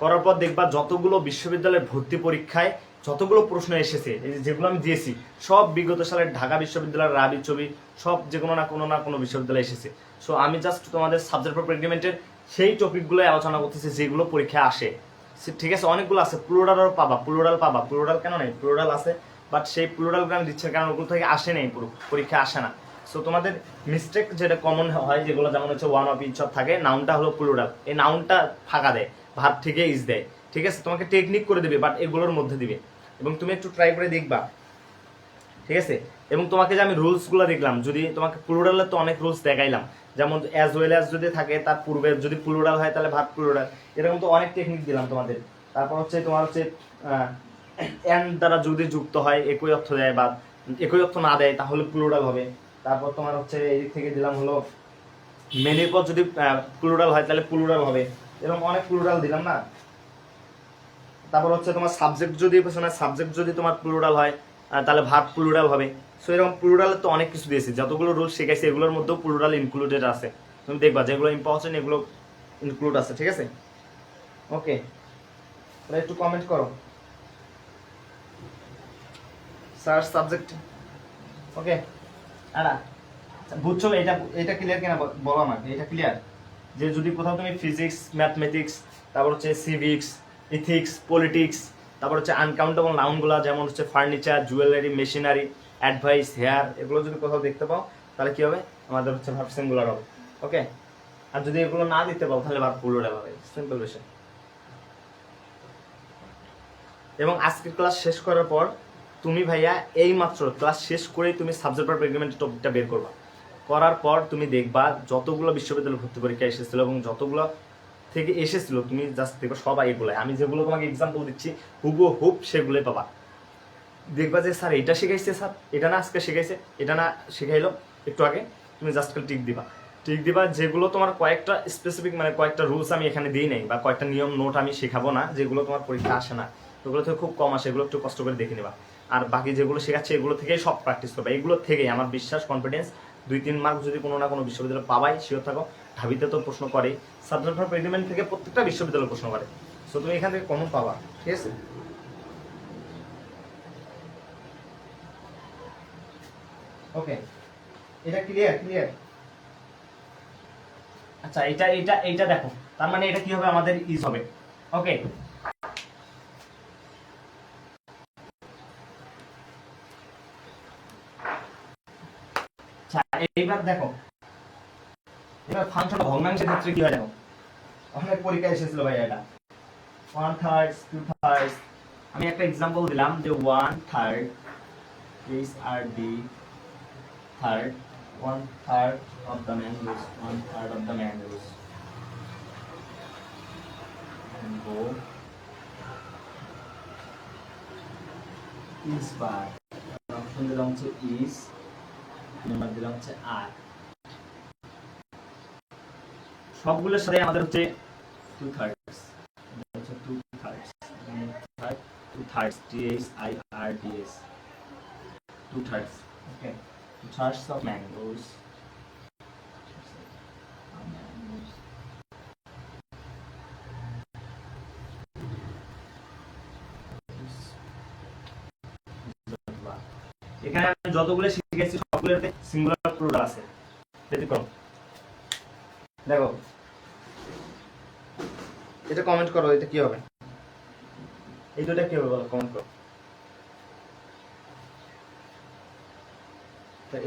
Speaker 1: করার পর দেখবা যতগুলো বিশ্ববিদ্যালয়ের ভর্তি পরীক্ষায় যতগুলো প্রশ্ন এসেছে, এই যেগুলো আমি দিয়েছি সব বিগত সালের ঢাকা বিশ্ববিদ্যালয়ের রাবি ছবি সব যে কোনো না কোনো বিশ্ববিদ্যালয়ে এসেছে। সো আমি জাস্ট তোমাদের সাবজেক্ট ভার্ব এগ্রিমেন্টের সেই টপিকগুলো আলোচনা করতেছি যেগুলো পরীক্ষায় আসে, ঠিক আছে? অনেকগুলো আছে, প্লুরালও পাবা, প্লুরাল কেন নেই, প্লুরাল আছে, বাট সেই প্লুরালগুলো আমি দিচ্ছি কারণ ওগুলো থেকে আসে নেই, পুরো পরীক্ষা আসে না। সো তোমাদের মিস্টেক যেটা কমন হয়, যেগুলো যেমন হচ্ছে ওয়ান অফ ইচ অফ থাকে, নাউনটা হলো প্লুরাল, এই নাউনটা ফাঁকা দেয়, ভার্ব থেকে ইজ দেয়, ঠিক আছে? তোমাকে টেকনিক করে দেবে, বাট এগুলোর মধ্যে দিবে, এবং তুমি একটু ট্রাই করে দেখবা, ঠিক আছে? এবং তোমাকে যে আমি রুলসগুলো দেখলাম, যদি তোমাকে প্লুরালের তো অনেক রুলস দেখাইলাম, যেমন অ্যাজ ওয়েল অ্যাজ যদি থাকে তার পূর্বে যদি প্লুরাল হয় তাহলে ভার্ব প্লুরাল, এরকম তো অনেক টেকনিক দিলাম তোমাদের। তারপর হচ্ছে তোমার হচ্ছে এন্ড দ্বারা যদি যুক্ত হয় একই অর্থ দেয় বা একই অর্থ না দেয় তাহলে প্লুরাল হবে। তারপর তোমার হচ্ছে এই দিক থেকে দিলাম হলো মেনির পর যদি প্লুরাল হয় তাহলে প্লুরাল হবে, এরকম অনেক প্লুরাল দিলাম না। তারপর হচ্ছে তোমার সাবজেক্ট যদি তোমার প্লুরাল হয় তাহলে ভার্ব প্লুরাল হবে। সো এরকম প্লুরালের তো অনেক কিছু দিয়েছি, যতগুলো রুলস শিখাইছি এগুলোর মধ্যেও প্লুরাল ইনক্লুডেড আছে, তুমি দেখবা যেগুলো ইম্পর্টেন্ট এগুলো ইনক্লুড আছে, ঠিক আছে? ওকে, তাহলে একটু কমেন্ট করো স্যার সাবজেক্ট। ওকে, বুঝছো? এটা ক্লিয়ার কিনা বলো আমাকে, এটা ক্লিয়ার যে যদি কোথাও তুমি ফিজিক্স, ম্যাথমেটিক্স, তারপর হচ্ছে সিভিক্স, ইথিক্স, পলিটিক্স, তারপর হচ্ছে আনকাউন্টেবল নাউনগুলো যেমন হচ্ছে furniture, jewellery, machinery, advice, hair, এগুলো যদি কোথাও দেখতে পাও তাহলে কি হবে, আমাদের হচ্ছে ভার্ব সিঙ্গুলার হবে। ওকে, আর যদি এগুলো না দিতে পাও তাহলে ভার্ব প্লুরাল হবে, সিম্পল বিষয়। এবং আজকের ক্লাস শেষ করার পর তুমি ভাইয়া এই মাত্র ক্লাস শেষ করেই তুমি সাবজেক্ট ভার্ব এগ্রিমেন্টের টপিকটা বের করবা, করার পর তুমি দেখবা যতগুলো বিশ্ববিদ্যালয় ভর্তি পরীক্ষা এসেছিল এবং যতগুলো থেকে এসেছিল তুমি জাস্ট দেখো সবাই এগুলো, আমি যেগুলো তোমাকে এক্সাম্পল দিচ্ছি হুবহুব সেগুলোই পাবা। দেখবা যে স্যার এটা শিখাইছে, স্যার এটা না আজকে শিখাইছে, এটা না শিখাইলো একটু আগে, তুমি জাস্ট টিক দিবা যেগুলো তোমার কয়েকটা স্পেসিফিক মানে কয়েকটা রুলস আমি এখানে দিই নাই বা কয়েকটা নিয়ম নোট আমি শেখাবো না যেগুলো তোমার পরীক্ষা আসে না, ওগুলো থেকে খুব কম আসে, এগুলো একটু কষ্ট করে দেখে নিবা। আর বাকি যেগুলো শেখাচ্ছে এগুলো থেকেই সব প্র্যাকটিস করবে, এগুলো থেকেই আমার বিশ্বাস, কনফিডেন্স 2-3 মার্ক যদি কোনো না কোনো বিশ্ববিদ্যালয় পাবাই, শিওর থাকো। ঢাবিতে তো প্রশ্ন করেই, সাবজেক্ট ভার্ব এগ্রিমেন্ট থেকে প্রত্যেকটা বিশ্ববিদ্যালয় প্রশ্ন করে, সো তুমি এখান থেকে কমন পাবা, ঠিক আছে? ওকে, এটা ক্লিয়ার। আচ্ছা, এইটা দেখো, তার মানে এটা কি হবে, আমাদের ইজ হবে। ওকে, আচ্ছা এইবার দেখো, এবার ফাংশন ভগ্নাংশের ক্ষেত্রে কি হয় দেখো, অনেক পরীক্ষা এসেছিল ভাই এটা 1/3, 2/3। আমি একটা এক্সাম্পল দিলাম যে 1/3 these are the third 1/3 of the mangoes, 1/3 of the mangoes mango is bar, option দিলাম হচ্ছে is, নাম্বার দিলাম হচ্ছে আর, সবগুলোর সাথে আমাদের হচ্ছে 2/3 হচ্ছে 2/3 2/3 THIRDS 2/3। Okay, 2/3 of mangoes এখানে আমি যতগুলো শিখেছি সবগুলোতে সিঙ্গুলার প্লুরাল আছে, ব্যতিক্রম। দেখো এটা কমেন্ট করো, এটা কি হবে, এই দুটা কি হবে বলো, কমেন্ট করো।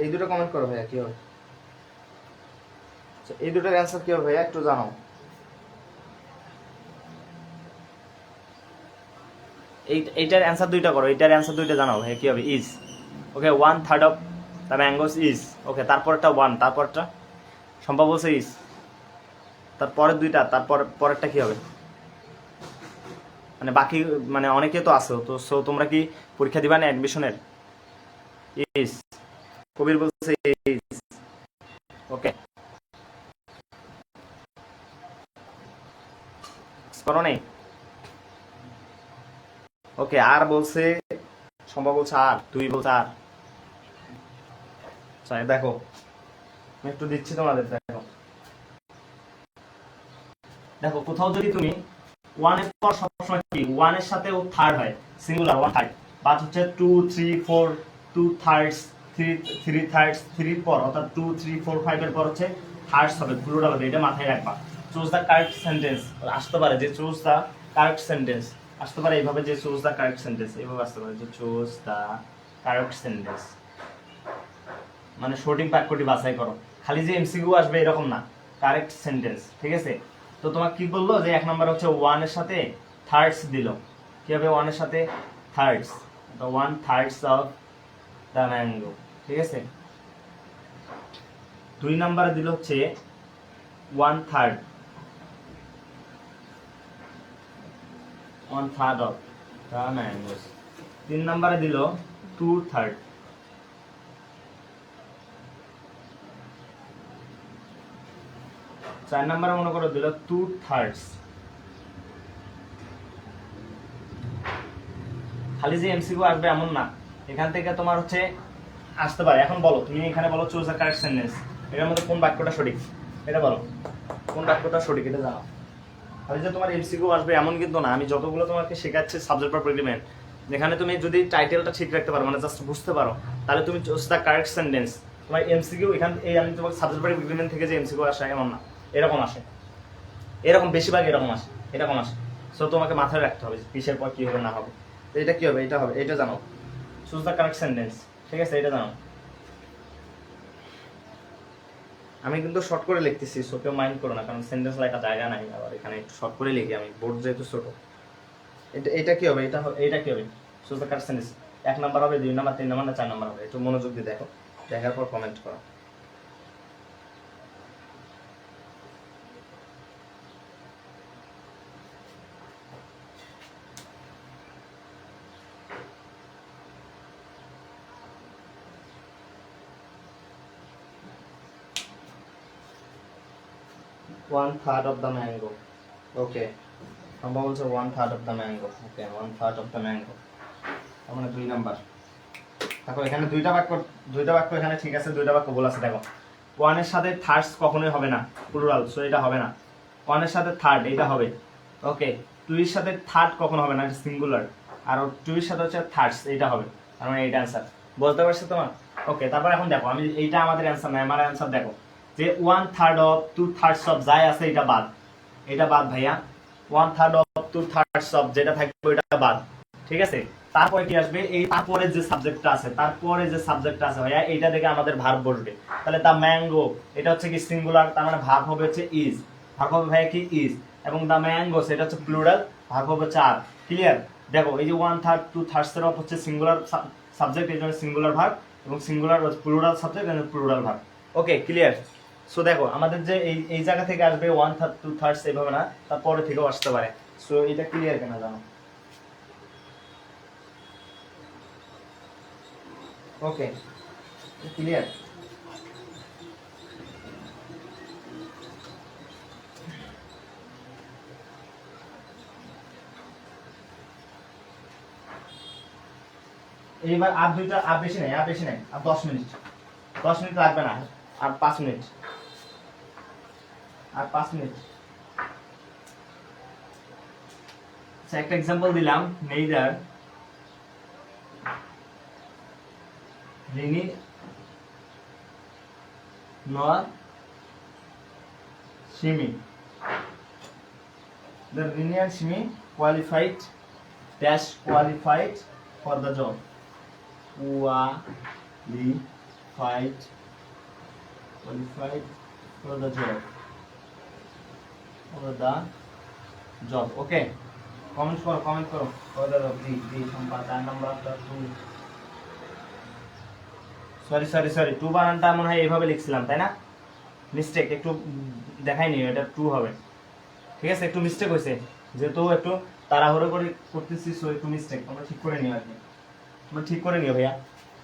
Speaker 1: এই দুটো কমেন্ট করো ভাইয়া, কি হবে? এই দুটোর অ্যান্সার কি হবে ভাইয়া, একটু জানাও। এইটার অ্যান্সার দুইটা করো, এইটার অ্যান্সার দুইটা জানাও ভাইয়া, কি হবে? Is. Okay, 1/3 of the mangoes is. Okay, তারপরটা 1, তারপরটা সম্ভব বলছে ইজ, তারপরের দুইটা, পরেরটা কি হবে? মানে বাকি মানে অনেকে তো আছো তো, সো তোমরা কি পরীক্ষা দিবা না অ্যাডমিশনের? ইজ, কবির বলছে ইজ। ওকে, করো নেই? ওকে, আর বলছে, সম্ভব বলছে আর, 2 বলছে আর। দেখো আমি একটু দিচ্ছি তোমাদের, দেখো দেখো কোথাও যদি তুমি 1 এর পর সবসময় কি 1 এর সাথে ও থার্ড হয়, সিঙ্গুলার 1/3, বাট হচ্ছে 2 3 4 2/3 3/3 3 পর, অর্থাৎ 2 3 4 5 এর পর হচ্ছে থার্ডস হবে, প্লুরাল হবে, এটা মাথায় রাখবা। চুজ দ্য কারেক্ট সেন্টেন্স আসতে পারে, যে চুজ দ্য কারেক্ট সেন্টেন্স আসতে পারে এইভাবে, যে চুজ দ্য কারেক্ট সেন্টেন্স এইভাবে আসতে পারে, যে চুজ দ্য কারেক্ট সেন্টেন্স, মানে সঠিক বাক্যটি বাছাই করো। খালি যে এমসিকিউ আসবে এরকম না, কারেক্ট সেন্টেন্স, ঠিক আছে? তো তোমাকে কি বললো যে 1 নাম্বার হচ্ছে 1 এর সাথে থার্ডস দিল, কি হবে 1 এর সাথে থার্ডস, তো 1/3 অফ দ্য ম্যাঙ্গো, ঠিক আছে? 2 নাম্বারে দিল হচ্ছে 1/3 অফ দ্য ম্যাঙ্গোস। 3 নাম্বারে দিল 2/3। 4 নাম্বারে মনে করো দিল 2/3। খালি যে এমসিকিউ আসবে এমন না, এখান থেকে তোমার হচ্ছে আসতে পারে। এখন বলো, তুমি এখানে বলো চুজ দ্য কারেক্ট সেন্টেন্স, এর মধ্যে কোন বাক্যটা সঠিক, এটা বলো, কোন বাক্যটা সঠিক এটা জানাও। খালি যে তোমার এমসিকিউ আসবে এমন কিন্তু না, আমি যতগুলো তোমাকে শেখাচ্ছি সাবজেক্ট ভার্ব এগ্রিমেন্ট, যেখানে তুমি যদি টাইটেলটা ঠিক রাখতে পারো, মানে জাস্ট বুঝতে পারো, তাহলে তুমি চুজ দ্য কারেক্ট সেন্টেন্স, তোমার এমসিকিউ এখান এই আমি তোমাকে সাবজেক্ট ভার্ব এগ্রিমেন্ট থেকে যে এমসিকিউ আসে এমন না, এরকম আসে, এরকম বেশিরভাগ এরকম আসে, এরকম আসে। সো তোমাকে মাথায় রাখতে হবে কিসের পর কি হবে না হবে। তো এটা কি হবে, এটা হবে, এটা জানো, চুজ দ্য কারেক্ট সেন্টেন্স, ঠিক আছে? এটা জানো। আমি কিন্তু শর্ট করে লিখতেছি, সো কেউ মাইন্ড করো না, কারণ সেন্টেন্স লেখা জায়গা নাই, আবার এখানে একটু শর্ট করে লিখি আমি, বোর্ড যেহেতু ছোট। এটা কি হবে, এটা কি হবে, choose the correct sentence. 1 number হবে, 2 নাম্বার, 3 নাম্বার না 4 নাম্বার হবে? একটু মনোযোগ দিয়ে দেখো, দেখার পর কমেন্ট করো। One third of the mango. Okay, আমরা বলছে 1/3 of the mango. Okay, 1/3 of the mango, তার মানে 2 নাম্বার। দেখো এখানে দুইটা বাক্য এখানে ঠিক আছে, দুইটা বাক্য ভুল আছে। দেখো 1 এর সাথে থার্ডস কখনোই হবে না, প্লুরাল, সো এটা হবে না। 1 এর সাথে থার্ড এটা হবে। ওকে, 2 এর সাথে থার্ড কখনো হবে না, এটা সিঙ্গুলার, আর 2 এর সাথে হচ্ছে থার্ডস, এটা হবে, তার মানে এইটা অ্যান্সার। বলতে পারছো তোমার? ওকে, তারপর এখন দেখো, আমি এইটা আমাদের অ্যান্সার না, আমার অ্যান্সার দেখো, যে 1/3 অফ 2/3 অফ যাই আছে এটা বাদ, এটা বাদ ভাইয়া। 1/3 অফ 2/3 অফ যেটা থাকবে ওইটা বাদ, ঠিক আছে? তারপরে কি আসবে, এই তারপরে যে সাবজেক্টটা আছে ভাইয়া, এইটা থেকে আমাদের ভার্ব বসবে। তাহলে দা ম্যাঙ্গো, এটা হচ্ছে কি সিঙ্গুলার, তার মানে ভার্ব হবে হচ্ছে ইজ, ভার্ব হবে ভাইয়া কি ইজ, এবং দা ম্যাঙ্গো সেটা হচ্ছে প্লুরাল, ভার্ব হবে হচ্ছে আর। ক্লিয়ার? দেখো এই যে 1/3 2/3 এর অফ হচ্ছে সিঙ্গুলার সাবজেক্ট, এই জন্য সিঙ্গুলার ভার্ব, এবং singular plural subject and plural verb. Okay, clear? So দেখো আমাদের যে এই জায়গা থেকে আসবে 1/3 2/3 এইভাবে না, তারপরে থেকেও আসতে পারে। সো এটা ক্লিয়ার কেনা জানো? ওকে, ক্লিয়ার? এইবার আর দুইটা, আর বেশি নাই, আর 10 মিনিট, 10 মিনিট লাগবে না, আর 5 মিনিট, আর 5 মিনিট। আচ্ছা, একটা এক্সাম্পল দিলাম, neither Rini nor Shimi. The Rini and Shimi qualified for the job. Qualified for the job. Okay. Comment करो. Order of the সম্পাদন নাম্বার 2. সরি 2 বানানটা মনে হয় এইভাবে লিখছিলাম তাই না? মিস্টেক একটু দেখাইনি, এটা 2 হবে। ঠিক আছে, একটু মিস্টেক হয়েছে, যেহেতু একটু তাড়াহুড়ো করে করতেছি, সো একটু মিস্টেক আমরা ঠিক করে নিও আর কি। আমরা ঠিক করে নিও ভাইয়া,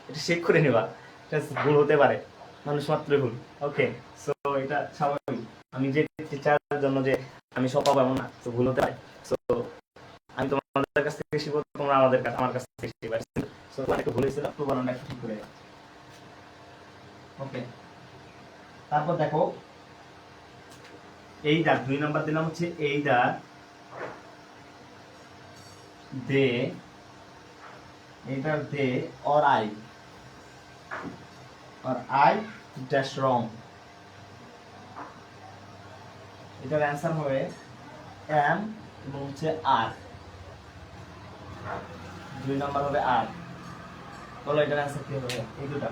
Speaker 1: এটা চেক করে নিবা, এটা ভুল হতে পারে, মানুষ মাত্রই ভুল। ওকে, সো এটা স্বাভাবিক, আমি যে টিচারের জন্য যে আমি সব পাবো এমন না, তো ভুল হতে পারে। সো আমি তোমাদের কাছ থেকে শিখবো, তোমরা আমার কাছ থেকে শিখবে। সো একটু ভুল হয়েছিল, তো বানানটা একটু ঠিক করে দাও। ওকে, তারপর দেখো এইদার 2 নাম্বার দিলাম হচ্ছে either they or I dash wrong। এটার অ্যান্সার হবে am এবং হচ্ছে are। 2 নাম্বার হবে are। বলো এটার অ্যান্সার কি হবে? এই দুটো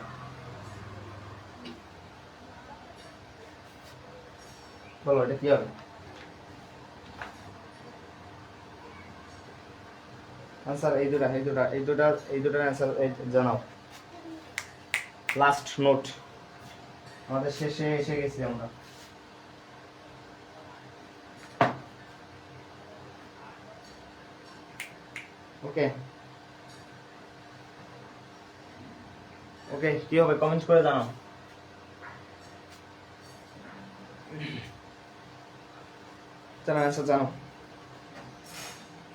Speaker 1: বলো, এটা কি হবে? আনসার এই দুটার আনসার জানাও। লাস্ট নোট, আমাদের শেষে এসে গেছি আমরা। ওকে কি হবে কমেন্ট করে জানাও।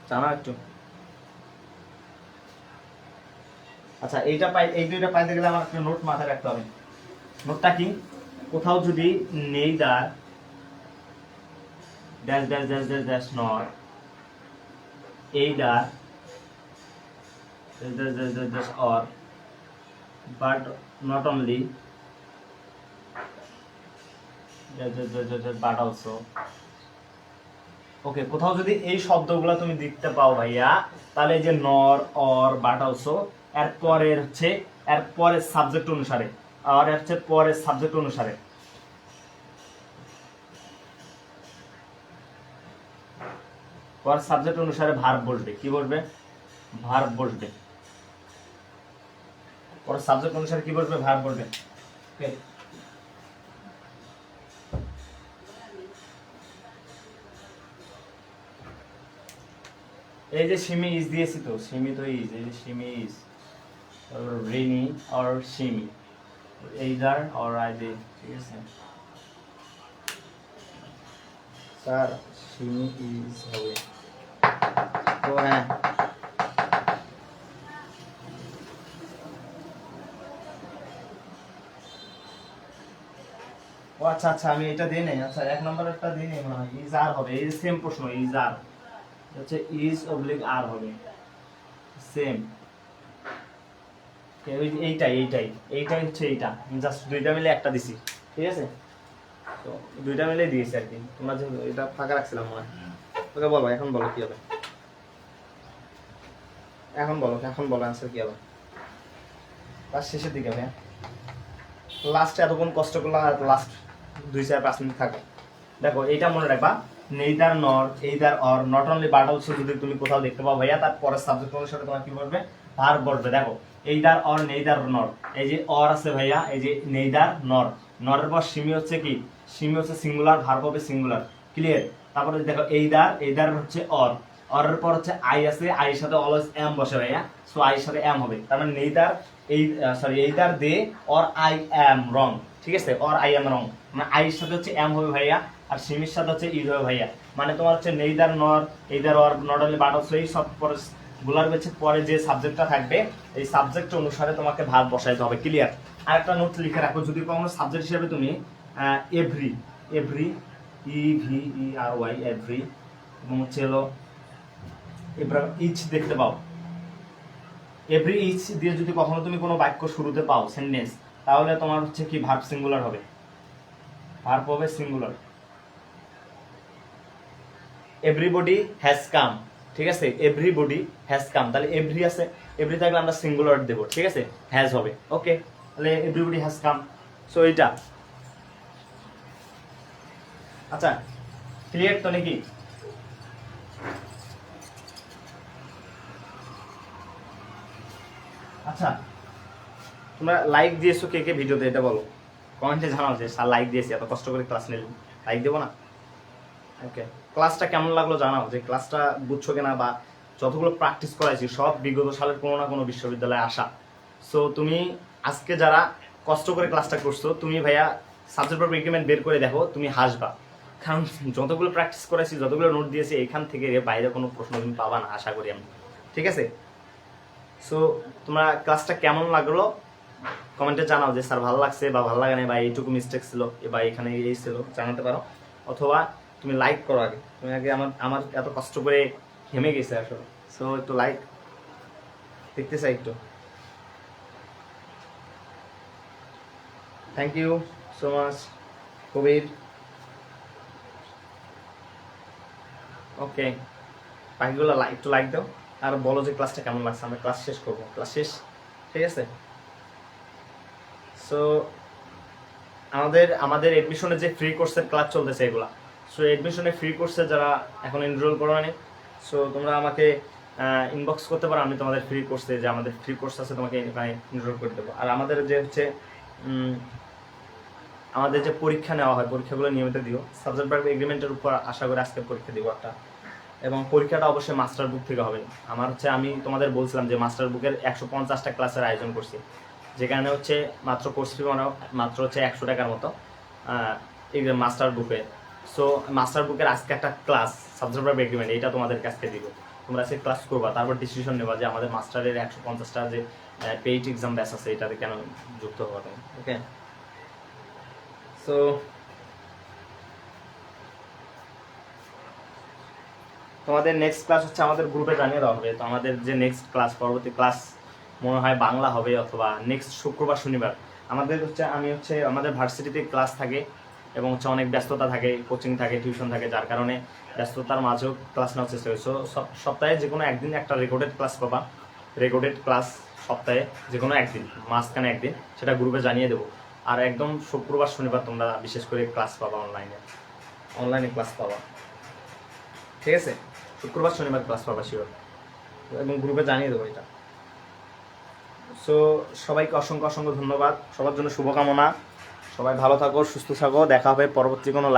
Speaker 1: জানো একটু। আচ্ছা, এই দুইটা পাইতে গেলে আমার একটা নোট মাথায় রাখতে হবে। নোটটা কি? কোথাও যদি neither dash dash dash dash dash not either dash dash dash dash or but not only dash dash dash dash but also. Okay, কোথাও যদি এই শব্দগুলো তুমি দেখতে পাও ভাইয়া, তাহলে এই যে নর অর বাট অলসো এর পরের সাবজেক্ট অনুসারে, আর এর হচ্ছে পরের সাবজেক্ট অনুসারে পরের সাবজেক্ট অনুসারে ভার্ব বসবে। কি বসবে? ভার্ব বসবে। পরের সাবজেক্ট অনুসারে কি বসবে? ভার্ব বসবে। ওকে, এই যে সিমি ইজ দিয়েছি, তো সিমি তো ইজ, এই যে Simi is Rini or Simi either or either. ঠিক আছে স্যার, সিমি ইজ হবে। তো হ্যাঁ, ও আচ্ছা আমি এটা দিই নাই। আচ্ছা, 1 নম্বরেরটা দিই নাই মনে হয়। ইজ আর হবে, এই যে সেম প্রশ্ন, ইজ আর হচ্ছে ইজ অবলিক আর হবে সেম। এইটাই হচ্ছে এইটা, জাস্ট দুইটা মিলে একটা দিছি। ঠিক আছে, তো দুইটা মিলে দিয়েছি আর কি। তোমরা যে এটা ফাঁকা রাখছিলাম মনে হয়। ওকে বলো, এখন বলো কি হবে। এখন বলো অ্যান্সার কি হবে। লাস্ট শেষের দিকে ভাইয়া, লাস্টে এতক্ষণ কষ্ট করলাম, আর লাস্ট 2-4-5 মিনিট থাকো। দেখো এইটা মনে রাখবা, নেইদার নর either or not only but also যদি তুমি কোথাও দেখতে পাও ভাইয়া, তার পরের সাবজেক্ট অনুসারে তোমার কি বলবে? ভার্ব বসবে। দেখো এইদার অর নেইদার নর, এই যে অর আছে ভাইয়া, এই যে নেইদার নর, নরের পর সিমি হচ্ছে কি? সিমি হচ্ছে সিঙ্গুলার, ভার্ব হবে সিঙ্গুলার। ক্লিয়ার? তারপরে দেখো এইদার হচ্ছে অর, অরের পর হচ্ছে আই আছে, আইয়ের সাথে অলওয়েজ এম বসে ভাইয়া, সো আইয়ের সাথে এম হবে। তার মানে neither either they or I am wrong. ঠিক আছে, অর আই এম রং, মানে আইয়ের সাথে হচ্ছে এম হবে ভাইয়া, আর সিমির সাথে হচ্ছে ইজ হবে ভাইয়া। মানে তোমার হচ্ছে নেইদার নর either or not only but also, এই সব গুলার হচ্ছে পরে যে সাবজেক্টটা থাকবে, এই সাবজেক্ট অনুসারে তোমাকে ভার্ব বসাইতে হবে। ক্লিয়ার? আর একটা নোট লিখে রাখো, যদি কোনো সাবজেক্ট হিসেবে তুমি এভরি EVERY এভরি এবং হচ্ছে হলো এবার ইচ দেখতে পাও, এভরি ইচ দিয়ে যদি কখনো তুমি কোনো বাক্য শুরুতে পাও সেন্টেন্স, তাহলে তোমার হচ্ছে কি ভার্ব সিঙ্গুলার হবে। ভার্ব হবে সিঙ্গুলার। এভরিবডি হ্যাজ কাম, ঠিক আছে, এভরিবডি হ্যাজ কাম, তাহলে এভরি আছে, এভরি থাকলে আমরা সিঙ্গুলার দেব, ঠিক আছে, হ্যাজ হবে। ওকে, তাহলে এভরিবডি হ্যাজ কাম। সো এটা আচ্ছা ক্লিয়ার তো নাকি? আচ্ছা তোমরা লাইক দিয়েছো কে কে ভিডিওতে, এটা বলো, কমেন্টে জানাও যে স্যার লাইক দিয়েছি, এত কষ্ট করে ক্লাস নিলাম, লাইক দেবো না? ওকে, ক্লাসটা কেমন লাগলো জানাও, যে ক্লাসটা বুঝছো কিনা, বা যতগুলো প্র্যাকটিস করাইছি সব বিগত সালের কোনো না কোনো বিশ্ববিদ্যালয়ে আসা। সো তুমি আজকে যারা কষ্ট করে ক্লাসটা করছো, তুমি ভাইয়া সাবজেক্ট ভার্ব এগ্রিমেন্ট বের করে দেখো, তুমি হাসবা, কারণ যতগুলো প্র্যাকটিস করাইছি, যতগুলো নোট দিয়েছি, এখান থেকে বাইরে কোনো প্রশ্ন তুমি পাবা না আশা করি আমি, ঠিক আছে? সো তোমরা ক্লাসটা কেমন লাগলো কমেন্টে জানাও, যে স্যার ভালো লাগছে বা ভালো লাগে না, বা এইটুকু মিস্টেক ছিল, বা এখানে এই ছিল, জানাতে পারো। অথবা তুমি লাইক করো আগে, তুমি আগে আমার আমার এত কষ্ট করে হেমে গেছে আসলে। সো একটু লাইক দেখতে চাই একটু। থ্যাংক ইউ সো মাচ কবির। ওকে, বাকিগুলো একটু লাইক দাও আর বলো যে ক্লাসটা কেমন লাগছে। আমরা ক্লাস শেষ করবো, ক্লাস শেষ, ঠিক আছে? সো আমাদের এডমিশনের যে ফ্রি কোর্সের ক্লাস চলতেছে এগুলা, সো এডমিশনের ফ্রি কোর্সে যারা এখন এনরোল করো নি, সো তোমরা আমাকে ইনবক্স করতে পারো, আমি তোমাদের ফ্রি কোর্সে, যে আমাদের ফ্রি কোর্স আছে, তোমাকে এনরোল করে দেবো। আর আমাদের যে হচ্ছে আমাদের যে পরীক্ষা নেওয়া হয়, পরীক্ষাগুলো নিয়মিত দিও। সাবজেক্ট ভার্ব এগ্রিমেন্টের উপর আশা করে আজকে পরীক্ষা দিব একটা, এবং পরীক্ষাটা অবশ্যই মাস্টার বুক থেকে হবে। আমার হচ্ছে, আমি তোমাদের বলছিলাম যে মাস্টার বুকের 150টা ক্লাসের আয়োজন করছি, যেখানে হচ্ছে মাত্র কোর্স ফি মাত্র হচ্ছে 100 টাকার মতো এই মাস্টার বুকে। সো মাস্টার বুকের আজকে একটা ক্লাস সাবজেক্ট ভার্ব এগ্রিমেন্ট, এটা তোমাদের কাছে দিব, তোমরা সে ক্লাস করবা, তারপর ডিসিশন নেবা যে আমাদের মাস্টারের 150টা যে পেইড এক্সাম ব্যাচ আছে এটাতে কেন যুক্ত হওয়া তুমি। ওকে, সো তোমাদের নেক্সট ক্লাস হচ্ছে আমাদের গ্রুপে জানিয়ে দেওয়া হবে। তো আমাদের যে নেক্সট ক্লাস, পরবর্তী ক্লাস মনে হয় বাংলা হবে, অথবা নেক্সট শুক্রবার শনিবার আমাদের হচ্ছে, আমি হচ্ছে আমাদের ভার্সিটিতে ক্লাস থাকে, এবং হচ্ছে অনেক ব্যস্ততা থাকে, কোচিং থাকে, টিউশন থাকে, যার কারণে ব্যস্ততার মাঝেও ক্লাস নেওয়ার চেষ্টা করি। সো সপ্তাহে যে কোনো একদিন একটা রেকর্ডেড ক্লাস পাবা, রেকর্ডেড ক্লাস সপ্তাহে যে কোনো একদিন, মাঝখানে একদিন, সেটা গ্রুপে জানিয়ে দেবো। আর একদম শুক্রবার শনিবার তোমরা বিশেষ করে ক্লাস পাবা, অনলাইনে ক্লাস পাবা, ঠিক আছে? শুক্রবার শনিবার ক্লাস পাবা শিওর, এবং গ্রুপে জানিয়ে দেবো এটা। সো সবাইকে অসংখ্য অসংখ্য ধন্যবাদ, সবার জন্য শুভকামনা, সবাই ভালো থাকো, সুস্থ থাকো, দেখা হবে পরবর্তী কোনো